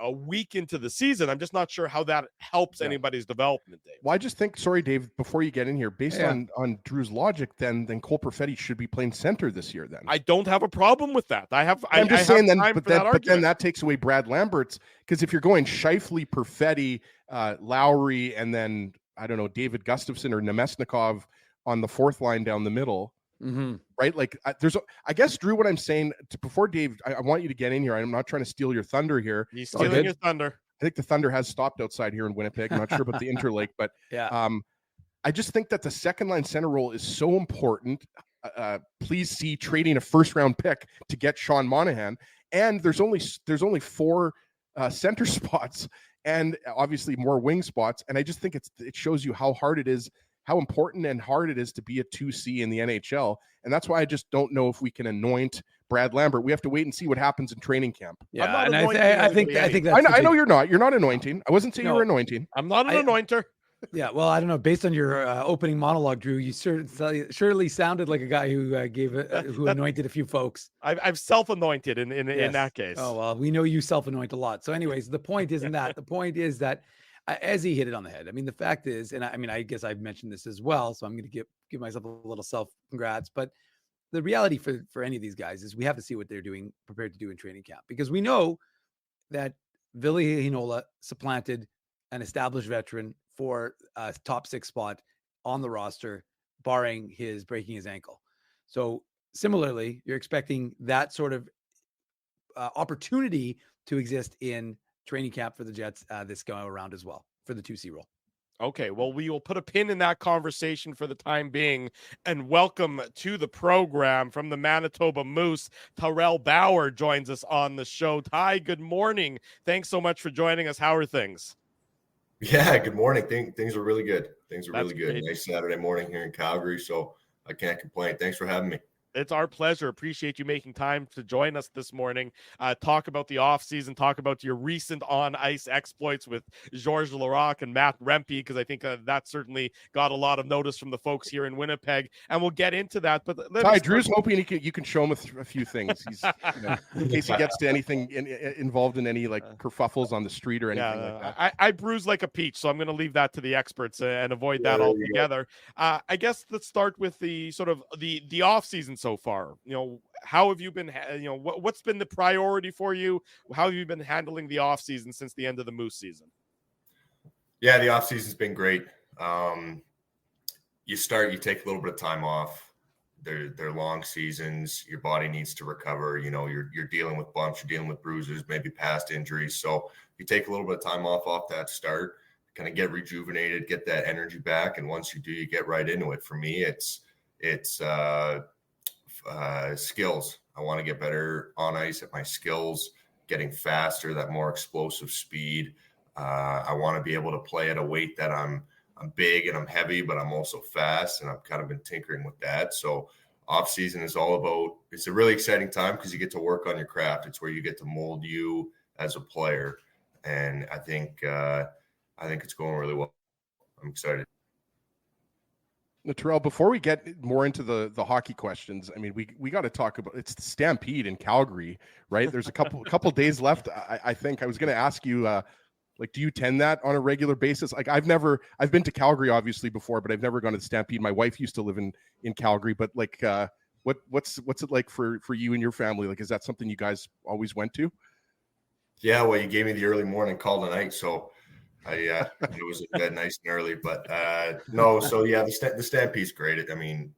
A week into the season, I'm just not sure how that helps anybody's development, Dave. Well, I just think, sorry, Dave, before you get in here, based on Drew's logic, then Cole Perfetti should be playing center this year. Then I don't have a problem with that. I'm just saying then, but then that takes away Brad Lambert's, because if you're going Scheifele, Perfetti, Lowry, and then I don't know, David Gustafson or Nemesnikov on the fourth line down the middle. Mm-hmm. Right? Like I guess, Drew, what I'm saying before Dave, I want you to get in here. I'm not trying to steal your thunder here. He's stealing your thunder. I think the Thunder has stopped outside here in Winnipeg. I'm not sure about the Interlake, but I just think that the second line center role is so important. Please see trading a first round pick to get Sean Monahan. And there's only 4 center spots and obviously more wing spots. And I just think it shows you how hard it is, how important and hard it is to be a 2C in the NHL. And that's why I just don't know if we can anoint Brad Lambert. We have to wait and see what happens in training camp. Yeah, and I think that's I know you're not. You're not anointing. I wasn't saying you were anointing. I'm not an anointer. Yeah, well, I don't know. Based on your opening monologue, Drew, you surely sounded like a guy who who anointed a few folks. I've self-anointed in that case. Oh well, we know you self-anoint a lot. So, anyways, the point isn't that. The point is that as he hit it on the head. I mean, the fact is, and I guess I've mentioned this as well, so I'm going to give myself a little self-congrats. But the reality for any of these guys is we have to see what they're prepared to do in training camp, because we know that Ville Heinola supplanted an established veteran for a top 6 spot on the roster, barring his breaking his ankle. So similarly, you're expecting that sort of opportunity to exist in training camp for the Jets this go around as well for the 2C role. Okay, well, we will put a pin in that conversation for the time being, and welcome to the program from the Manitoba Moose. Tyrell Bauer joins us on the show. Ty, good morning. Thanks so much for joining us. How are things? Yeah, good morning. Things are really good. Things are That's really good. great. Nice Saturday morning here in Calgary, so I can't complain. Thanks for having me. It's our pleasure. Appreciate you making time to join us this morning. Talk about the offseason, talk about your recent on-ice exploits with Georges Laraque and Matt Rempe, because I think that certainly got a lot of notice from the folks here in Winnipeg, and we'll get into that. But Ty, Drew's hoping you can show him a few things. He's, in case he gets to anything involved in any like kerfuffles on the street or anything like that. I bruise like a peach, so I'm going to leave that to the experts and avoid that altogether. I guess let's start with the sort of the offseason so far. How have you been, what's been the priority for you? How have you been handling the offseason since the end of the Moose season? Yeah, the offseason's been great. You take a little bit of time off. They're long seasons. Your body needs to recover. You're dealing with bumps, you're dealing with bruises, maybe past injuries. So you take a little bit of time off that start, kind of get rejuvenated, get that energy back. And once you do, you get right into it. For me, it's skills. I want to get better on ice at my skills, getting faster, that more explosive speed. I want to be able to play at a weight that I'm big and I'm heavy, but I'm also fast, and I've kind of been tinkering with that. So off season is all about, it's a really exciting time because you get to work on your craft. It's where you get to mold you as a player. And I think it's going really well. I'm excited. Terrell, before we get more into the hockey questions, I mean, we got to talk about it's the Stampede in Calgary, right? There's a couple days left. I think I was going to ask you, like, do you attend that on a regular basis? Like, I've been to Calgary obviously before, but I've never gone to the Stampede. My wife used to live in Calgary, but like, what's it like for you and your family? Like, is that something you guys always went to? Yeah, well, you gave me the early morning call tonight, so I was in bed nice and early. But no, so yeah, the Stampede's great. I mean,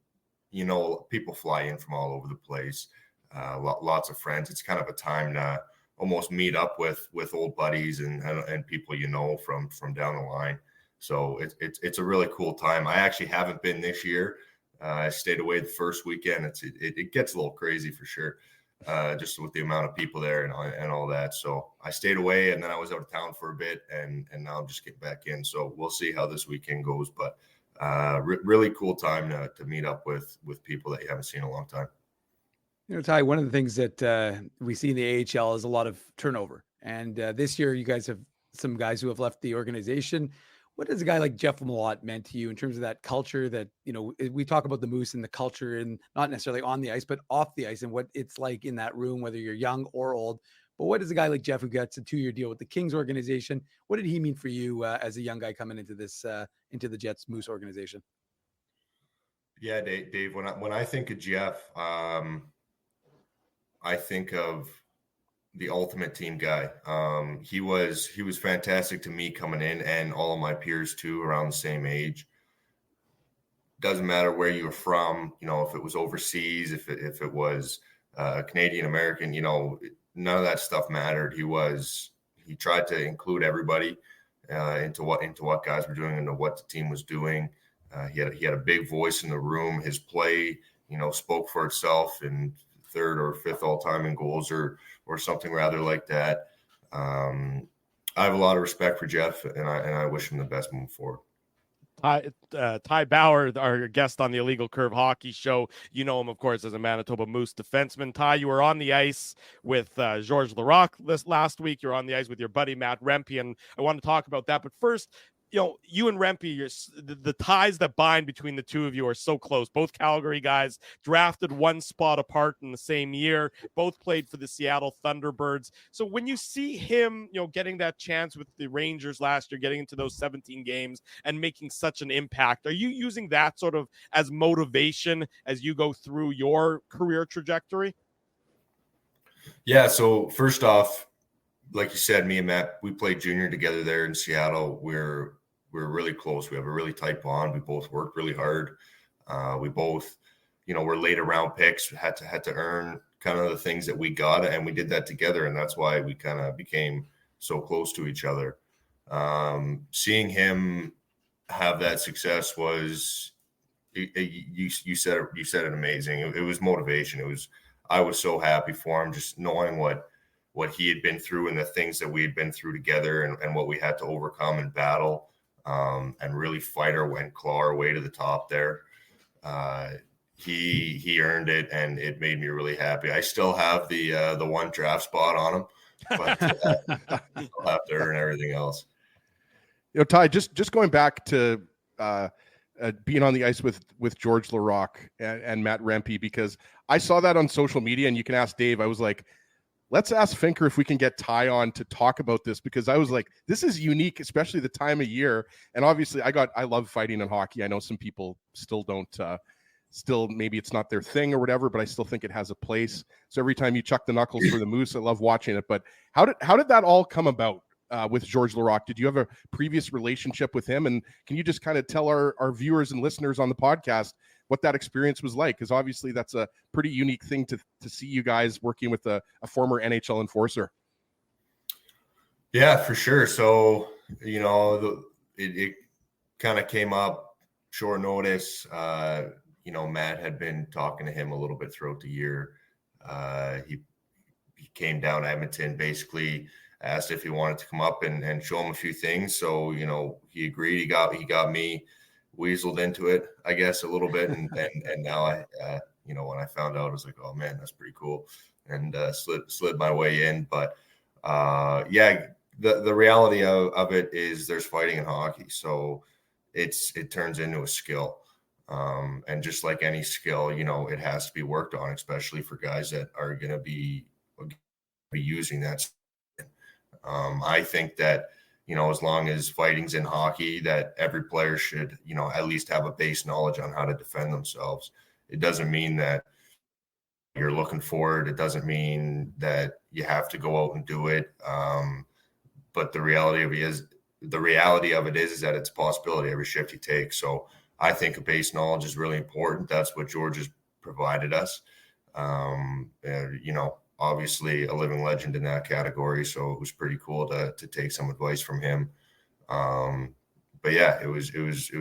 you know, people fly in from all over the place. Lots of friends. It's kind of a time to almost meet up with old buddies and people you know from down the line. So it's a really cool time. I actually haven't been this year. I stayed away the first weekend. It gets a little crazy for sure. Just with the amount of people there and all that. So I stayed away and then I was out of town for a bit and now I'm just getting back in. So we'll see how this weekend goes, but really cool time to meet up with people that you haven't seen in a long time. You know, Ty, one of the things that we see in the AHL is a lot of turnover. And this year you guys have some guys who have left the organization. What has a guy like Jeff Malott meant to you in terms of that culture that, you know, we talk about the Moose and the culture and not necessarily on the ice, but off the ice and what it's like in that room, whether you're young or old. But what does a guy like Jeff who gets a 2-year deal with the Kings organization, what did he mean for you as a young guy coming into this, into the Jets Moose organization? Yeah, Dave, when I think of Jeff, I think of the ultimate team guy. He was fantastic to me coming in and all of my peers too, around the same age. Doesn't matter where you were from, you know, if it was overseas, if it was Canadian American, you know, none of that stuff mattered. He tried to include everybody into what guys were doing and what the team was doing. He had a big voice in the room. His play, you know, spoke for itself and 3rd or 5th all time in goals or something rather like that. I have a lot of respect for Jeff and I wish him the best moving forward. Ty Bauer, our guest on the Illegal Curve Hockey Show. You know him, of course, as a Manitoba Moose defenseman. Ty, you were on the ice with Georges Laraque last week. You're on the ice with your buddy Matt Rempe, and I want to talk about that. But first, you know, you and Rempe, the ties that bind between the two of you are so close. Both Calgary guys, drafted one spot apart in the same year, both played for the Seattle Thunderbirds. So when you see him, you know, getting that chance with the Rangers last year, getting into those 17 games and making such an impact, are you using that sort of as motivation as you go through your career trajectory? Yeah, so first off, like you said, me and Matt, we played junior together there in Seattle. We're really close. We have a really tight bond. We both worked really hard. We both, you know, we're later round picks, had to earn kind of the things that we got, and we did that together. And that's why we kind of became so close to each other. Seeing him have that success was, you said it amazing. It was motivation. I was so happy for him, just knowing what he had been through and the things that we had been through together and what we had to overcome and battle. And really fight and claw our way to the top there. He earned it, and it made me really happy. I still have the one draft spot on him, but I'll have to earn everything else. You know, Ty, just going back to being on the ice with Georges Laraque and Matt Rempe, because I saw that on social media, and you can ask Dave. I was like, let's ask Finker if we can get Ty on to talk about this, because I was like, this is unique, especially the time of year. And obviously I love fighting in hockey. I know some people still don't, maybe it's not their thing or whatever, but I still think it has a place. So every time you chuck the knuckles for the Moose, I love watching it. But how did that all come about with Georges Laraque? Did you have a previous relationship with him? And can you just kind of tell our viewers and listeners on the podcast what that experience was like? Because obviously that's a pretty unique thing to see you guys working with a former NHL enforcer. Yeah, for sure. So, you know, it kind of came up short notice. You know, Matt had been talking to him a little bit throughout the year. He came down to Edmonton, basically asked if he wanted to come up and show him a few things. So, you know, he agreed. He got me weaseled into it, I guess, a little bit. And now I, you know, when I found out, I was like, oh man, that's pretty cool. And slid my way in. But yeah, the reality of it is there's fighting in hockey. So it turns into a skill. And just like any skill, you know, it has to be worked on, especially for guys that are going to be using that. I think that, you know, as long as fighting's in hockey, that every player should, you know, at least have a base knowledge on how to defend themselves. It doesn't mean that you're looking for it. It doesn't mean that you have to go out and do it. But the reality of it is that it's a possibility every shift you take. So I think a base knowledge is really important. That's what George has provided us. You know, obviously a living legend in that category. So it was pretty cool to take some advice from him. But yeah, it was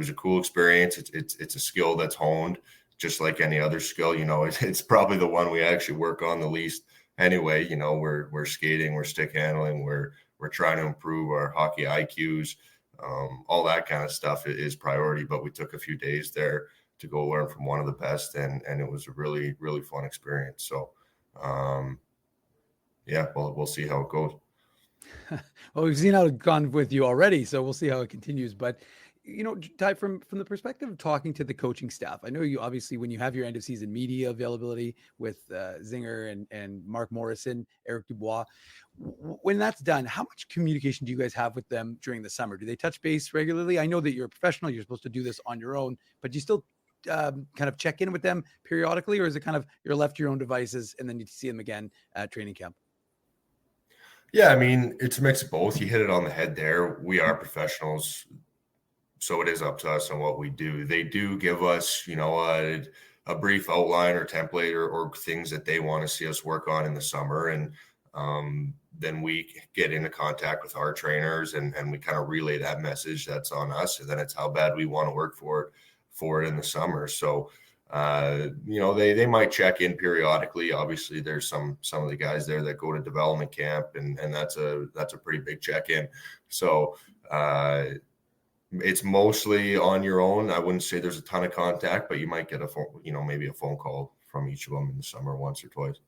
a cool experience. It's a skill that's honed just like any other skill. You know, it's probably the one we actually work on the least anyway. You know, we're skating, we're stick handling, we're trying to improve our hockey IQs. All that kind of stuff is priority, but we took a few days there to go learn from one of the best, and it was a really, really fun experience. So, yeah, well, we'll see how it goes. Well, we've seen how it's gone with you already, so we'll see how it continues. But, you know, Ty, from the perspective of talking to the coaching staff, I know you obviously, when you have your end of season media availability with Zinger and Mark Morrison, Eric Dubois, when that's done, how much communication do you guys have with them during the summer? Do they touch base regularly? I know that you're a professional, you're supposed to do this on your own, but do you still kind of check in with them periodically, or is it kind of you're left to your own devices and then you see them again at training camp? Yeah, I mean, it's a mix of both. You hit it on the head there. We are professionals, so it is up to us on what we do. They do give us, you know, a brief outline or template or things that they want to see us work on in the summer. And then we get into contact with our trainers and we kind of relay that message that's on us. And then it's how bad we want to work for it in the summer. So, you know, they might check in periodically. Obviously there's some of the guys there that go to development camp and that's a pretty big check-in. So, it's mostly on your own. I wouldn't say there's a ton of contact, but you might get maybe a phone call from each of them in the summer once or twice.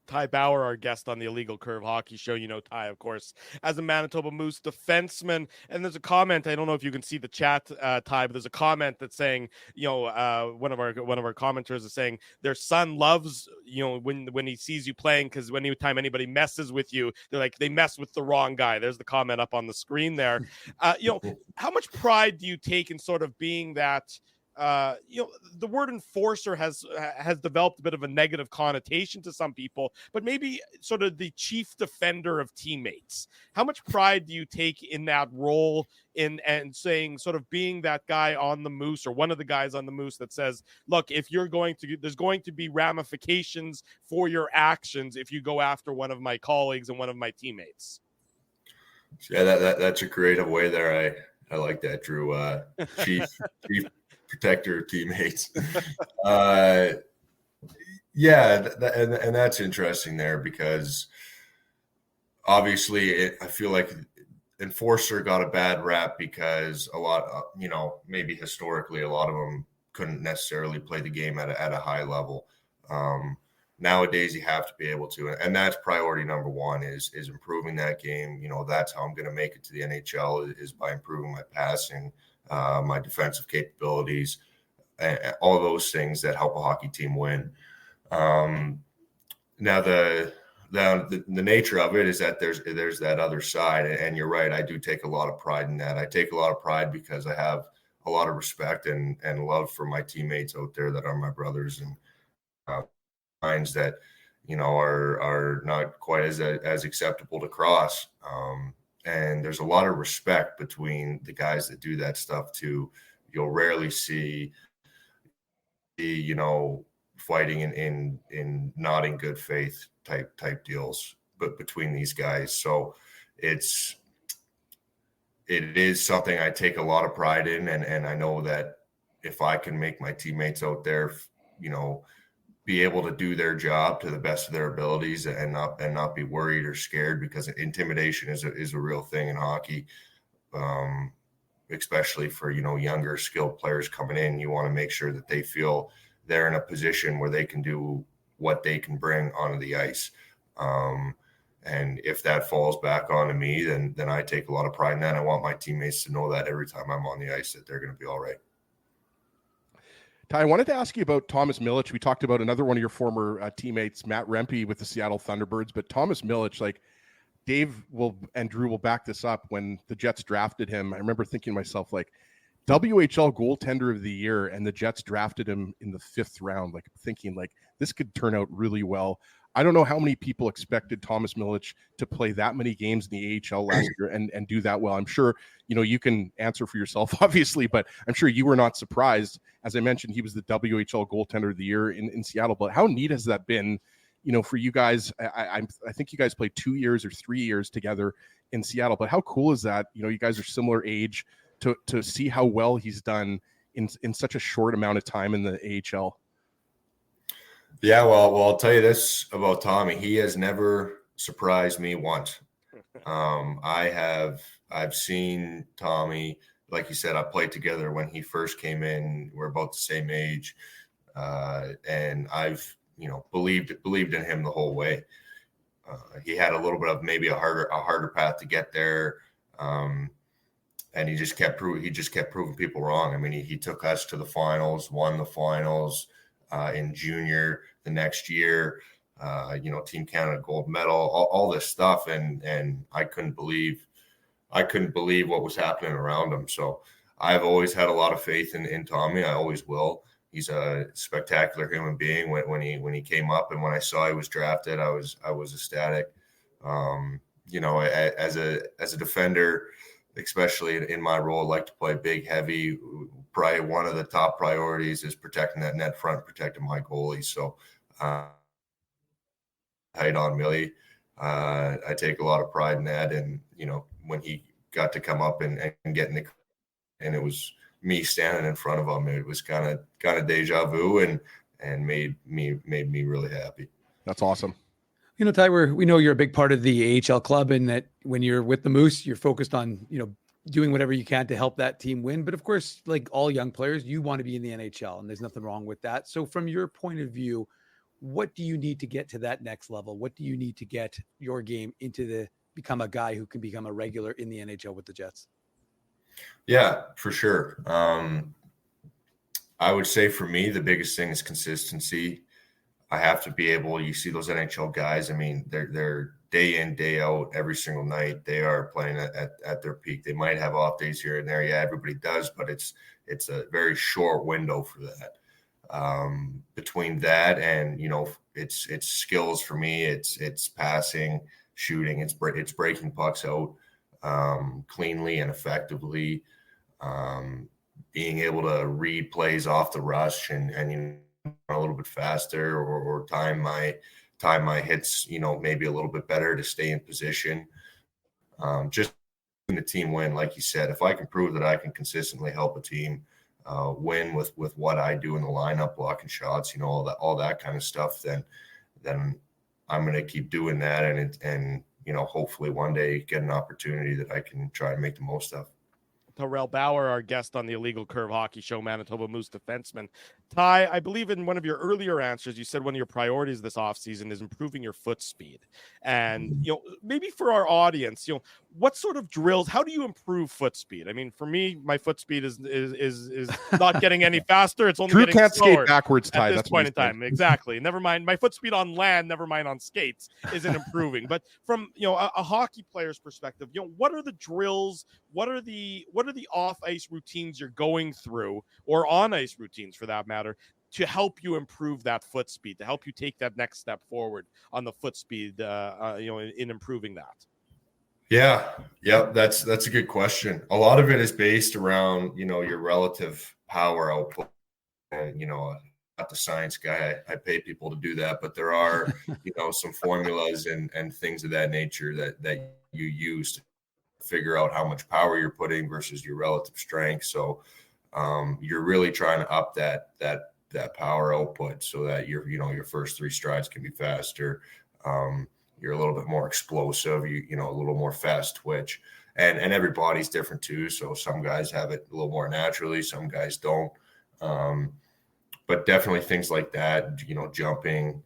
Ty Bauer, our guest on the Illegal Curve Hockey Show. You know Ty, of course, as a Manitoba Moose defenseman. And there's a comment. I don't know if you can see the chat, Ty, but there's a comment that's saying, you know, one of our commenters is saying their son loves, you know, when he sees you playing, because anytime anybody messes with you, they're like, they mess with the wrong guy. There's the comment up on the screen there. You know, how much pride do you take in sort of being that? You know, the word enforcer has developed a bit of a negative connotation to some people, but maybe sort of the chief defender of teammates. How much pride do you take in that role and saying sort of being that guy on the Moose or one of the guys on the Moose that says, look, if there's going to be ramifications for your actions if you go after one of my colleagues and one of my teammates? Yeah, that's a creative way there. I like that, Drew. Chief protector teammates. Yeah, and that's interesting there because obviously I feel like enforcer got a bad rap because a lot, you know, maybe historically a lot of them couldn't necessarily play the game at a high level. Nowadays you have to be able to, and that's priority number one is improving that game. You know, that's how I'm going to make it to the NHL is by improving my passing, my defensive capabilities, and all those things that help a hockey team win. Now the nature of it is that there's that other side, and you're right. I do take a lot of pride in that. I take a lot of pride because I have a lot of respect and love for my teammates out there that are my brothers and lines that, you know, are not quite as acceptable to cross. And there's a lot of respect between the guys that do that stuff too. You'll rarely see, you know, fighting in not in good faith type deals, but between these guys. So it is something I take a lot of pride in. And I know that if I can make my teammates out there, you know, be able to do their job to the best of their abilities and not be worried or scared, because intimidation is a real thing in hockey, especially for, you know, younger skilled players coming in. You want to make sure that they feel they're in a position where they can do what they can bring onto the ice. And if that falls back onto me, then I take a lot of pride in that. I want my teammates to know that every time I'm on the ice that they're going to be all right. Ty, I wanted to ask you about Thomas Milic. We talked about another one of your former teammates, Matt Rempe, with the Seattle Thunderbirds, but Thomas Milic, like Dave and Drew will back this up. When the Jets drafted him, I remember thinking to myself, like, WHL goaltender of the year, and the Jets drafted him in the 5th round, like thinking like this could turn out really well. I don't know how many people expected Thomas Milic to play that many games in the AHL last year and do that well. I'm sure, you can answer for yourself, obviously, but I'm sure you were not surprised. As I mentioned, he was the WHL goaltender of the year in Seattle. But how neat has that been, for you guys? I think you guys played 2 years or 3 years together in Seattle, but how cool is that? You guys are similar age. To see how well he's done in such a short amount of time in the AHL. Yeah, well, I'll tell you this about Tommy. He has never surprised me once. I've seen Tommy, like you said, I played together when he first came in. We're about the same age, and I've believed in him the whole way. He had a little bit of maybe a harder path to get there. And he just kept proving people wrong. I mean, he took us to the finals, won the finals in junior the next year. Team Canada gold medal, all this stuff, and I couldn't believe what was happening around him. So I've always had a lot of faith in Tommy. I always will. He's a spectacular human being. When he came up, and when I saw he was drafted, I was ecstatic. As a defender, especially in my role, I like to play big, heavy. Probably one of the top priorities is protecting that net front, protecting my goalie. So tight on Millie. I take a lot of pride in that. And, when he got to come up and get in and it was me standing in front of him, it was kind of deja vu and made me really happy. That's awesome. Ty, we know you're a big part of the AHL club, and that when you're with the Moose, you're focused on, doing whatever you can to help that team win. But of course, like all young players, you want to be in the NHL, and there's nothing wrong with that. So from your point of view, what do you need to get to that next level? What do you need to get your game become a guy who can become a regular in the NHL with the Jets? Yeah, for sure. I would say for me, the biggest thing is consistency. I have to be able, you see those NHL guys, I mean, they're day in, day out, every single night. They are playing at their peak. They might have off days here and there. Yeah, everybody does, but it's a very short window for that. Between that and, it's skills for me. It's passing, shooting, it's breaking pucks out cleanly and effectively, being able to read plays off the rush and a little bit faster or time my hits, maybe a little bit better to stay in position. Just the team win, like you said, if I can prove that I can consistently help a team win with what I do in the lineup, blocking shots, all that kind of stuff, then I'm going to keep doing that and hopefully one day get an opportunity that I can try to make the most of. Terrell Bauer, our guest on the Illegal Curve Hockey Show, Manitoba Moose defenseman. Ty, I believe in one of your earlier answers, you said one of your priorities this offseason is improving your foot speed. And, maybe for our audience, what sort of drills, how do you improve foot speed? I mean, for me, my foot speed is not getting any faster. It's only Drew getting can't slower skate backwards, Ty. at this That's point in time. Exactly. Never mind. My foot speed on land, never mind on skates, isn't improving. But from, a hockey player's perspective, what are the drills? What are the off ice routines you're going through, or on ice routines for that matter, to help you improve that foot speed, to help you take that next step forward on the foot speed, in improving that? Yeah, that's a good question. A lot of it is based around, your relative power output. And, not the science guy, I pay people to do that, but there are, some formulas and things of that nature that you use to figure out how much power you're putting versus your relative strength. So you're really trying to up that power output so that your first 3 strides can be faster. You're a little bit more explosive, a little more fast twitch, and everybody's different too. So some guys have it a little more naturally, some guys don't. But definitely things like that, jumping,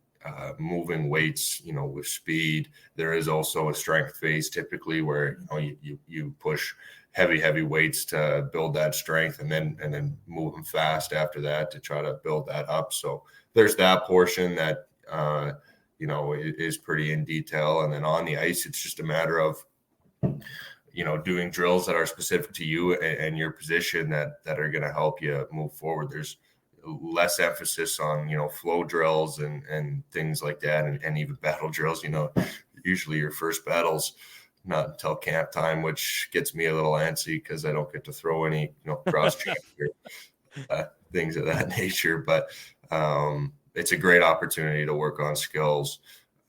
moving weights, with speed. There is also a strength phase typically where you push heavy weights to build that strength, and then move them fast after that to try to build that up. So there's that portion that is pretty in detail. And then on the ice, it's just a matter of doing drills that are specific to you and your position that are going to help you move forward. There's less emphasis on flow drills and things like that, and even battle drills. Usually your first battles not until camp time, which gets me a little antsy because I don't get to throw any cross check or things of that nature. But it's a great opportunity to work on skills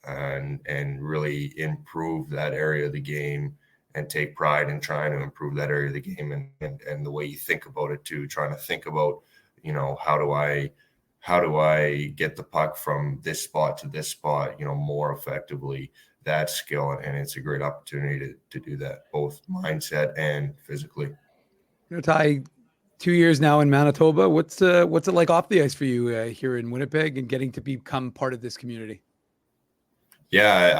and really improve that area of the game, and take pride in trying to improve that area of the game, and the way you think about it too, trying to think about how do I get the puck from this spot to this spot, more effectively, that skill. And it's a great opportunity to do that, both mindset and physically. Ty, 2 years now in Manitoba. What's it like off the ice for you here in Winnipeg and getting to become part of this community? Yeah,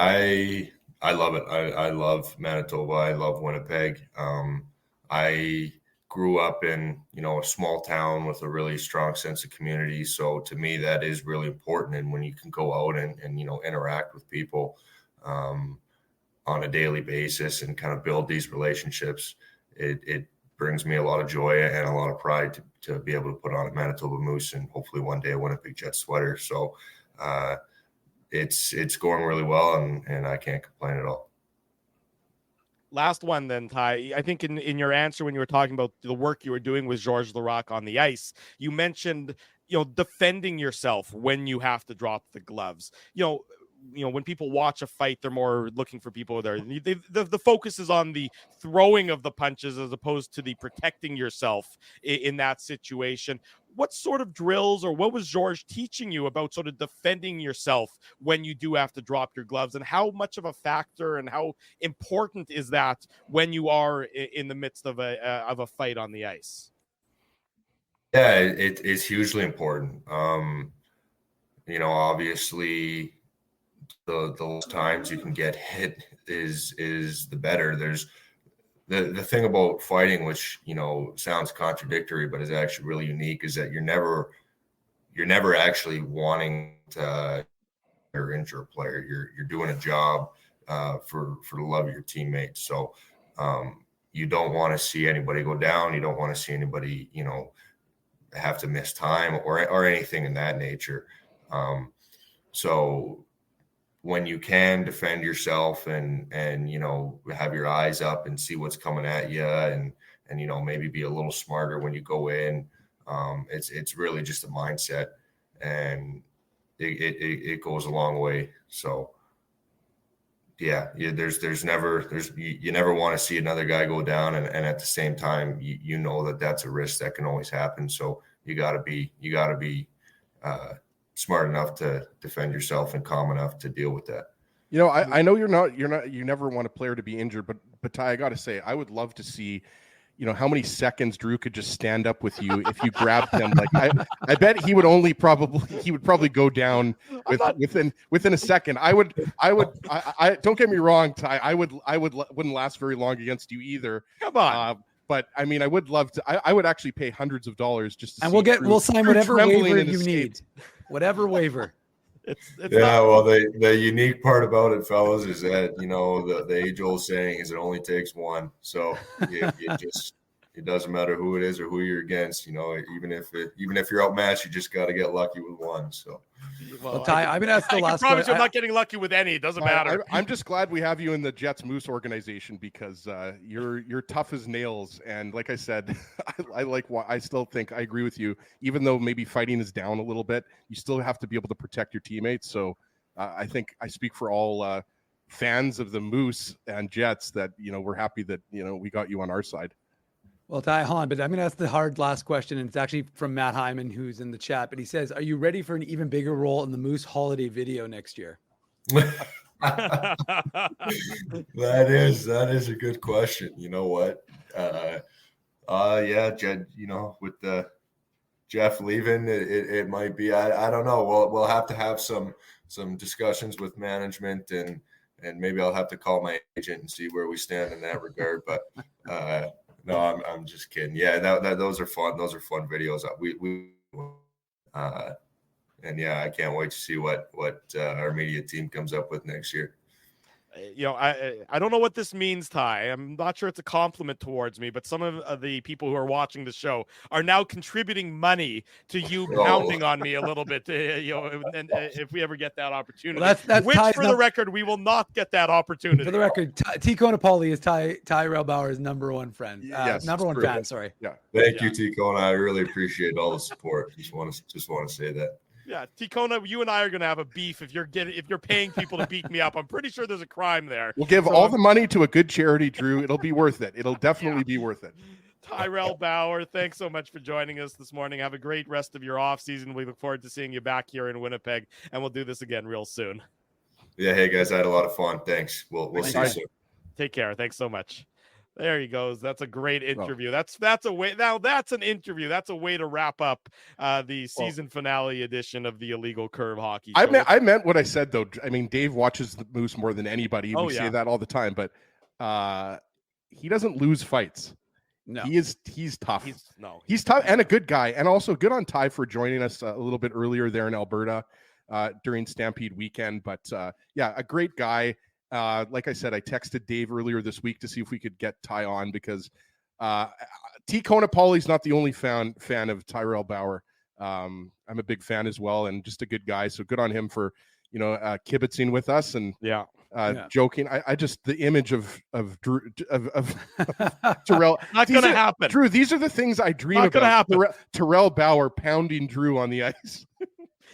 I love it. I love Manitoba. I love Winnipeg. I grew up in, a small town with a really strong sense of community. So to me, that is really important. And when you can go out and interact with people on a daily basis and kind of build these relationships, it brings me a lot of joy and a lot of pride to be able to put on a Manitoba Moose and hopefully one day a Winnipeg Jets sweater. So it's going really well, and I can't complain at all. Last one then, Ty. I think in your answer when you were talking about the work you were doing with Georges Laraque on the ice, you mentioned, defending yourself when you have to drop the gloves. When people watch a fight, they're more looking for people there. The focus is on the throwing of the punches as opposed to the protecting yourself in that situation. What sort of drills, or what was George teaching you about sort of defending yourself when you do have to drop your gloves, and how much of a factor and how important is that when you are in the midst of a fight on the ice? Yeah, it's hugely important. Obviously, the times you can get hit is the better. There's the thing about fighting, which sounds contradictory but is actually really unique, is that you're never actually wanting to injure a player. You're doing a job for the love of your teammates. So you don't want to see anybody go down. You don't want to see anybody have to miss time or anything in that nature. So when you can defend yourself and have your eyes up and see what's coming at you, and maybe be a little smarter when you go in, it's really just a mindset, and it goes a long way. So yeah, you never want to see another guy go down, and at the same time you know that that's a risk that can always happen. So you gotta be smart enough to defend yourself and calm enough to deal with that. I know you never want a player to be injured, but Ty, I got to say, I would love to see, how many seconds Drew could just stand up with you if you grabbed him. Like I bet he would probably go down within a second. I don't get me wrong, Ty. I wouldn't last very long against you either. Come on. But I mean, I would love to. I would actually pay hundreds of dollars just to. And see we'll sign whatever waiver you escape. need, whatever waiver. It's well, the unique part about it, fellas, is that the age-old saying is it only takes one. So it doesn't matter who it is or who you're against. Even if you're outmatched, you just got to get lucky with one. So. Well, Ty, I'm gonna ask the last question. question. I'm not getting lucky with any. It doesn't matter. I'm just glad we have you in the Jets Moose organization, because you're tough as nails. And like I said, I still think I agree with you. Even though maybe fighting is down a little bit, you still have to be able to protect your teammates. So I think I speak for all fans of the Moose and Jets that we're happy that we got you on our side. Well, Ty, hold on, but I'm going to ask the hard last question, and it's actually from Matt Hyman, who's in the chat. But he says, "Are you ready for an even bigger role in the Moose holiday video next year?" That is a good question. You know what? Yeah, Jed. With the Jeff leaving, it might be. I don't know. We'll have to have some some discussions with management, and maybe I'll have to call my agent and see where we stand in that regard. But no, I'm just kidding. Yeah, those are fun. Those are fun videos. And yeah, I can't wait to see what our media team comes up with next year. I don't know what this means, Ty. I'm not sure it's a compliment towards me, but some of the people who are watching the show are now contributing money to you pounding on me a little bit. And if we ever get that opportunity, well, that's which for the record, we will not get that opportunity. For the record, T. Konopoli is Tyrell Bauer's number one friend, yes, number one fan. Sorry. Yeah. Thank you, T. Kona. I really appreciate all the support. Just want to say that. Yeah, Ticona, you and I are going to have a beef if you're paying people to beat me up. I'm pretty sure there's a crime there. We'll give all the money to a good charity, Drew. It'll be worth it. It'll definitely be worth it. Tyrell Bauer, thanks so much for joining us this morning. Have a great rest of your off season. We look forward to seeing you back here in Winnipeg, and we'll do this again real soon. Yeah, hey guys, I had a lot of fun. Thanks. We'll see you soon. Take care. Thanks so much. There he goes. That's a great interview. That's a way. Now that's an interview. That's a way to wrap up the season finale edition of the Illegal Curve Hockey Show. I meant what I said though. I mean, Dave watches the Moose more than anybody. We say that all the time, but he doesn't lose fights. No, he's tough. He's tough and a good guy, and also good on Ty for joining us a little bit earlier there in Alberta during Stampede weekend. But yeah, a great guy. Like I said, I texted Dave earlier this week to see if we could get Ty on because T. Konopoli's not the only fan of Tyrell Bauer. I'm a big fan as well, and just a good guy. So good on him for kibitzing with us and joking. I just the image of Drew of Tyrell not going to happen. Drew, these are the things I dream about. Tyrell Bauer pounding Drew on the ice.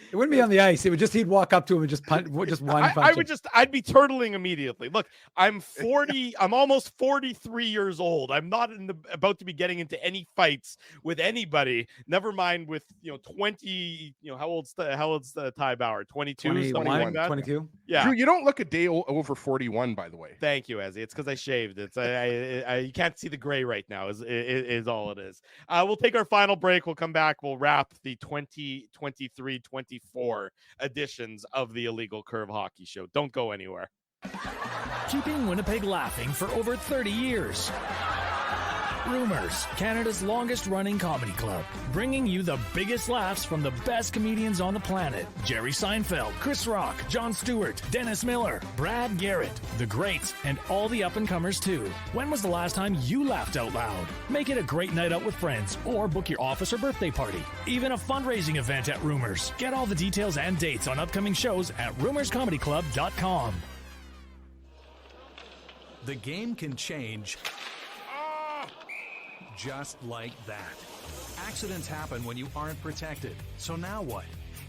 It wouldn't be on the ice. It would just he'd walk up to him and just punch, just one punch. I'd be turtling immediately. Look, I'm 40. I'm almost 43 years old. I'm not about to be getting into any fights with anybody. Never mind with 20. How old's Ty Bauer? 22, 21, 22. Yeah, Drew, you don't look a day over 41, by the way. Thank you, Ezzy. It's because I shaved. It's you can't see the gray right now. Is all it is. We'll take our final break. We'll come back. We'll wrap the 2023-24 editions of the Illegal Curve Hockey Show. Don't go anywhere. Keeping Winnipeg laughing for over 30 years. Rumors, Canada's longest running comedy club, bringing you the biggest laughs from the best comedians on the planet. Jerry Seinfeld, Chris Rock, Jon Stewart, Dennis Miller, Brad Garrett, the greats, and all the up-and-comers too. When was the last time you laughed out loud? Make it a great night out with friends or book your office or birthday party. Even a fundraising event at Rumors. Get all the details and dates on upcoming shows at rumorscomedyclub.com. The game can change just like that. Accidents happen when you aren't protected. So now what?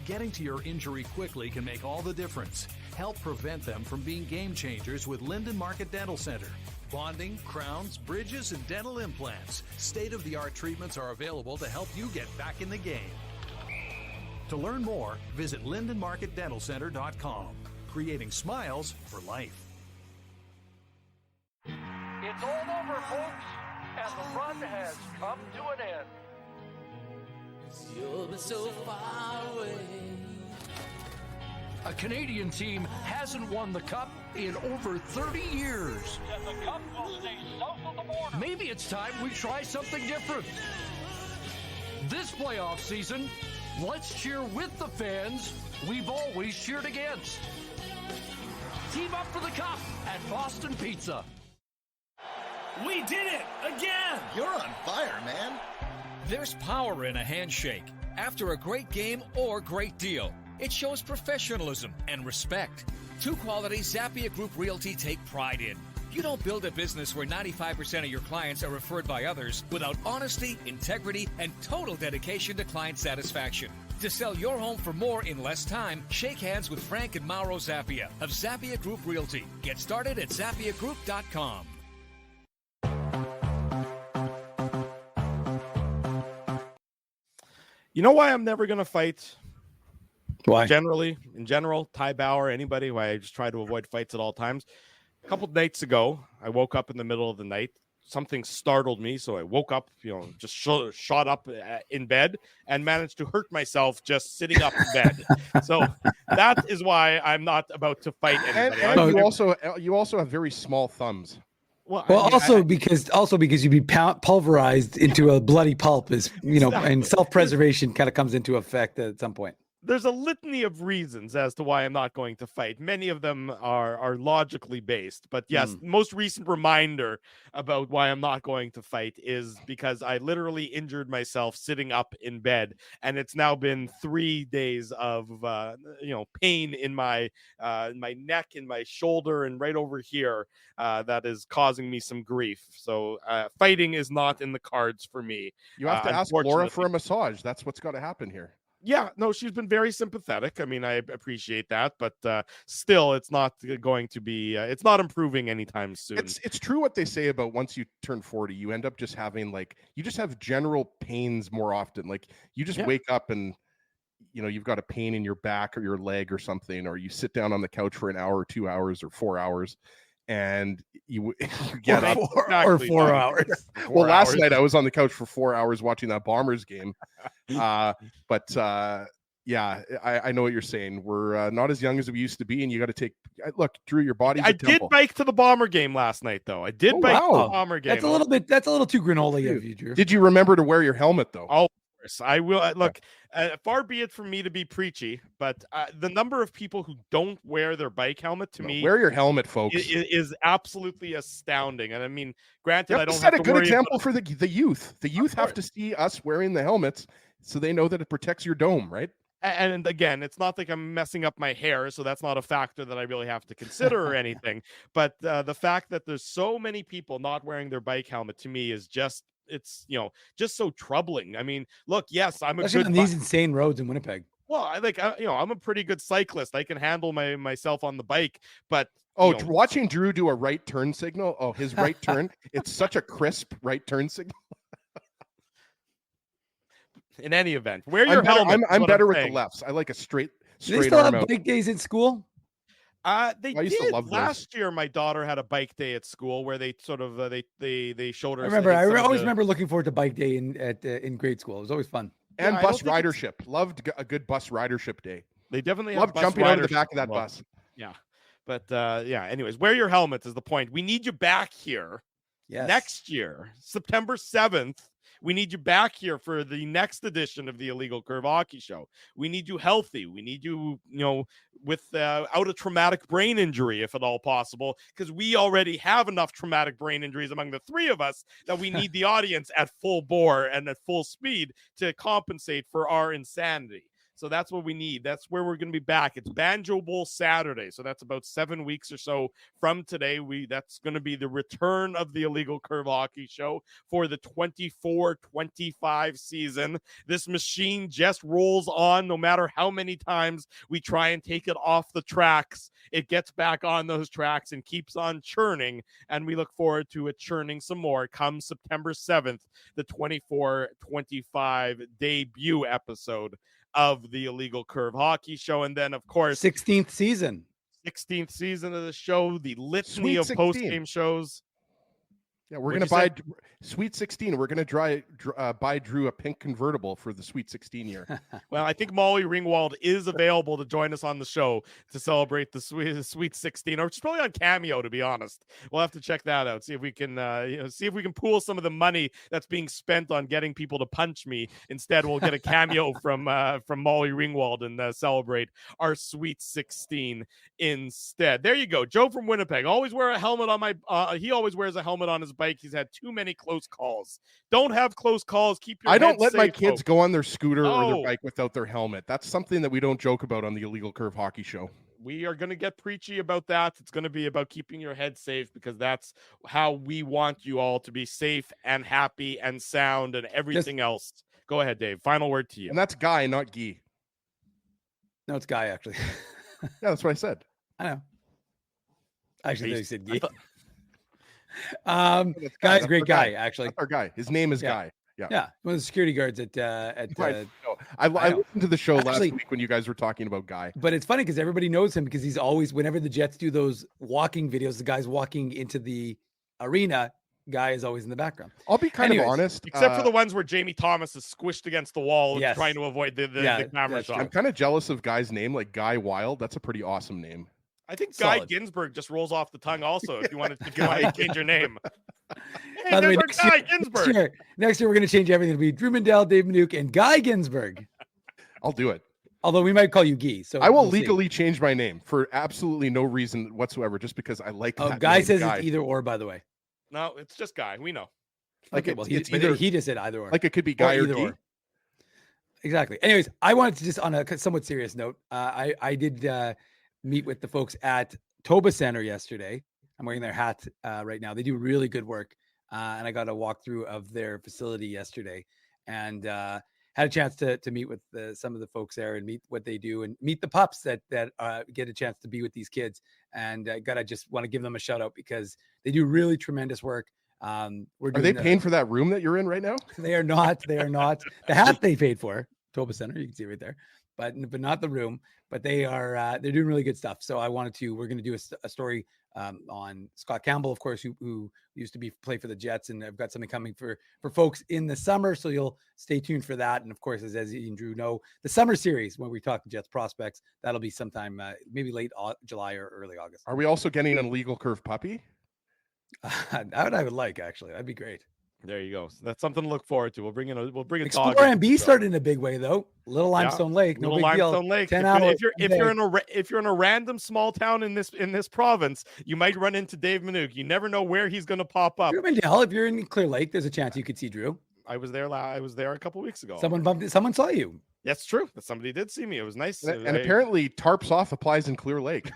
Getting to your injury quickly can make all the difference. Help prevent them from being game changers with Linden Market Dental Center. Bonding, crowns, bridges, and dental implants. State-of-the-art treatments are available to help you get back in the game. To learn more, visit lindenmarketdentalcenter.com. Creating smiles for life. It's all over, folks, and the run has come to an end. You'll be so far away. A Canadian team hasn't won the Cup in over 30 years. And the Cup will stay south of the border. Maybe it's time we try something different. This playoff season, let's cheer with the fans we've always cheered against. Team up for the Cup at Boston Pizza. We did it again! You're on fire, man. There's power in a handshake. After a great game or great deal, it shows professionalism and respect. Two qualities Zappia Group Realty take pride in. You don't build a business where 95% of your clients are referred by others without honesty, integrity, and total dedication to client satisfaction. To sell your home for more in less time, shake hands with Frank and Mauro Zappia of Zappia Group Realty. Get started at ZappiaGroup.com. You know why I'm never going to fight? Why? In general, Ty Bauer, anybody who I just try to avoid fights at all times. A couple of nights ago, I woke up in the middle of the night, something startled me, so I woke up, just shot up in bed and managed to hurt myself just sitting up in bed. So that is why I'm not about to fight anybody. And you also have very small thumbs. Well, because you'd be pulverized into a bloody pulp, and self-preservation kind of comes into effect at some point. There's a litany of reasons as to why I'm not going to fight. Many of them are logically based, but yes, most recent reminder about why I'm not going to fight is because I literally injured myself sitting up in bed, and it's now been 3 days of pain in my neck, in my shoulder, and right over here that is causing me some grief. So fighting is not in the cards for me. You have to ask Laura for a massage. That's what's got to happen here. Yeah, no, she's been very sympathetic. I mean, I appreciate that, but still, it's not going to be. It's not improving anytime soon. It's true what they say about once you turn 40, you end up just having you just have general pains more often. Like you just wake up and you've got a pain in your back or your leg or something, or you sit down on the couch for an hour or 2 hours or 4 hours. And you get up or 4 hours. Well, last night I was on the couch for 4 hours watching that Bombers game. I know what you're saying. We're not as young as we used to be, and you got to look, Drew, your body's a temple. Did bike to the Bomber game last night, though. I did bike to the Bomber game. That's a little too granola of you, Drew. Did you remember to wear your helmet, though? Oh, I will. Look, far be it from me to be preachy, but the number of people who don't wear their bike helmet me, wear your helmet, folks, is absolutely astounding. And I mean, granted, I don't set have a to good example for the youth. The youth have to see us wearing the helmets so they know that it protects your dome, right? And again, it's not like I'm messing up my hair, so that's not a factor that I really have to consider or anything. But the fact that there's so many people not wearing their bike helmet to me is just. It's just so troubling. I mean, look, yes, I'm especially on these insane roads in Winnipeg. Well, I'm a pretty good cyclist. I can handle myself on the bike, but watching Drew do a right turn signal. His right turn. It's such a crisp right turn signal. In any event, wear your helmet. I'm better with the lefts. I like a straight. Do they still have bike days in school? They did last year. My daughter had a bike day at school where they sort of they showed her. I always remember looking forward to bike day in grade school. It was always fun. And bus ridership. Loved a good bus ridership day. They definitely loved jumping out of the back of that bus. Yeah, but anyways, wear your helmets is the point. We need you back here next year, September 7th. We need you back here for the next edition of the Illegal Curve Hockey Show. We need you healthy. We need you, without a traumatic brain injury, if at all possible, because we already have enough traumatic brain injuries among the three of us that we need the audience at full bore and at full speed to compensate for our insanity. So that's what we need. That's where we're going to be back. It's Banjo Bowl Saturday. So that's about 7 weeks or so from today. That's going to be the return of the Illegal Curve Hockey Show for the 24-25 season. This machine just rolls on no matter how many times we try and take it off the tracks. It gets back on those tracks and keeps on churning. And we look forward to it churning some more come September 7th, the 24-25 debut episode of the Illegal Curve Hockey Show. And then, of course, 16th season of the show, the litany of post-game shows. Yeah, we're going to buy Sweet 16. We're going to buy Drew a pink convertible for the Sweet 16 year. Well, I think Molly Ringwald is available to join us on the show to celebrate the Sweet 16, or she's probably on Cameo, to be honest. We'll have to check that out. See if we can, pool some of the money that's being spent on getting people to punch me. Instead, we'll get a cameo from Molly Ringwald and celebrate our Sweet 16 instead. There you go. Joe from Winnipeg. Always wear a helmet on he always wears a helmet on his bike. He's had too many close calls. Don't have close calls. Keep your I don't head let safe, my kids folks. go on their scooter or their bike without their helmet. That's something that we don't joke about on the Illegal Curve Hockey Show. We are going to get preachy about that. It's going to be about keeping your head safe, because that's how we want you all to be safe and happy and sound and everything else. Go ahead, Dave. Final word to you. And that's Guy, not Guy. No, it's Guy, actually. Yeah, that's what I said. I know. Actually, they said Guy. Guy's a great guy, actually. That's our guy. His name is Guy. Yeah. One of the security guards at I listened to the show last week when you guys were talking about Guy. But it's funny because everybody knows him because he's always, whenever the Jets do those walking videos, the guy's walking into the arena, Guy is always in the background. I'll be kind Anyways, of honest. Except for the ones where Jamie Thomas is squished against the wall Yes. trying to avoid the camera that's shot. I'm kind of jealous of Guy's name, like Guy Wild. That's a pretty awesome name. I think Guy Solid. Ginsburg just rolls off the tongue also if you want to change your name. Hey, By the way, there's our Guy Ginsburg. next year we're going to change everything to be Drew Mandel, Dave Minuk, and Guy Ginsburg. I'll do it. Although we might call you Guy. So I will we'll see. legally change my name for absolutely no reason whatsoever, just because I like Oh, that Guy name, says Guy. it's either or, by the way. No, it's just Guy. We know. Like Okay, it's- well, it's he either- just said either or. Like it could be Guy or either Guy. Exactly. Anyways, I wanted to just on a somewhat serious note. I did meet with the folks at Toba Center yesterday. I'm wearing their hat right now. They do really good work, and I got a walkthrough of their facility yesterday, and had a chance to meet with some of the folks there and meet what they do and meet the pups that get a chance to be with these kids. And I just want to give them a shout out because they do really tremendous work. Are they paying for that room that you're in right now? They are not. They are not. The hat they paid for, Toba Center, you can see right there, but not the room. But they are they're doing really good stuff. So we're going to do a story on Scott Campbell, of course, who used to play for the Jets, and I've got something coming for folks in the summer. So you'll stay tuned for that. And of course, as Ezzy and Drew know, the summer series when we talk Jets prospects, that'll be sometime maybe late July or early August. Are we also getting an illegal curve puppy? That I would like, actually. That'd be great. There you go. So that's something to look forward to. We'll bring a Explore dog. MB started in a big way though. Little Limestone Lake, no Little big deal. Limestone Lake. 10 hours If you're in a random small town in this province, you might run into Dave Minuk. You never know where he's going to pop up. Drew Mandel, if you're in Clear Lake, there's a chance you could see Drew. I was there a couple weeks ago. Someone saw you. That's true. That somebody did see me. It was nice. And apparently tarps off applies in Clear Lake.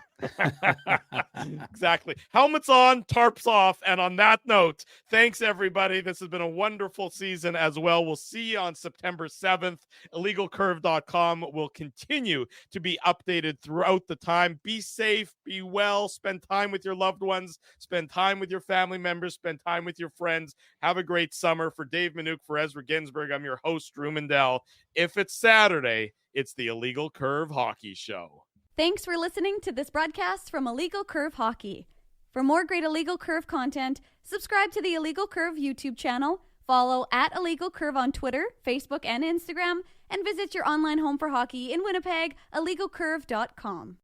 Exactly. Helmets on, tarps off. And on that note, thanks everybody. This has been a wonderful season as well. We'll see you on September 7th. IllegalCurve.com will continue to be updated throughout the time. Be safe, be well, spend time with your loved ones, spend time with your family members, spend time with your friends. Have a great summer. For Dave Minuk, for Ezra Ginsburg, I'm your host, Drew Mandel. If it's Saturday, it's the Illegal Curve Hockey Show. Thanks for listening to this broadcast from Illegal Curve Hockey. For more great Illegal Curve content, subscribe to the Illegal Curve YouTube channel, follow at Illegal Curve on Twitter, Facebook, and Instagram, and visit your online home for hockey in Winnipeg, illegalcurve.com.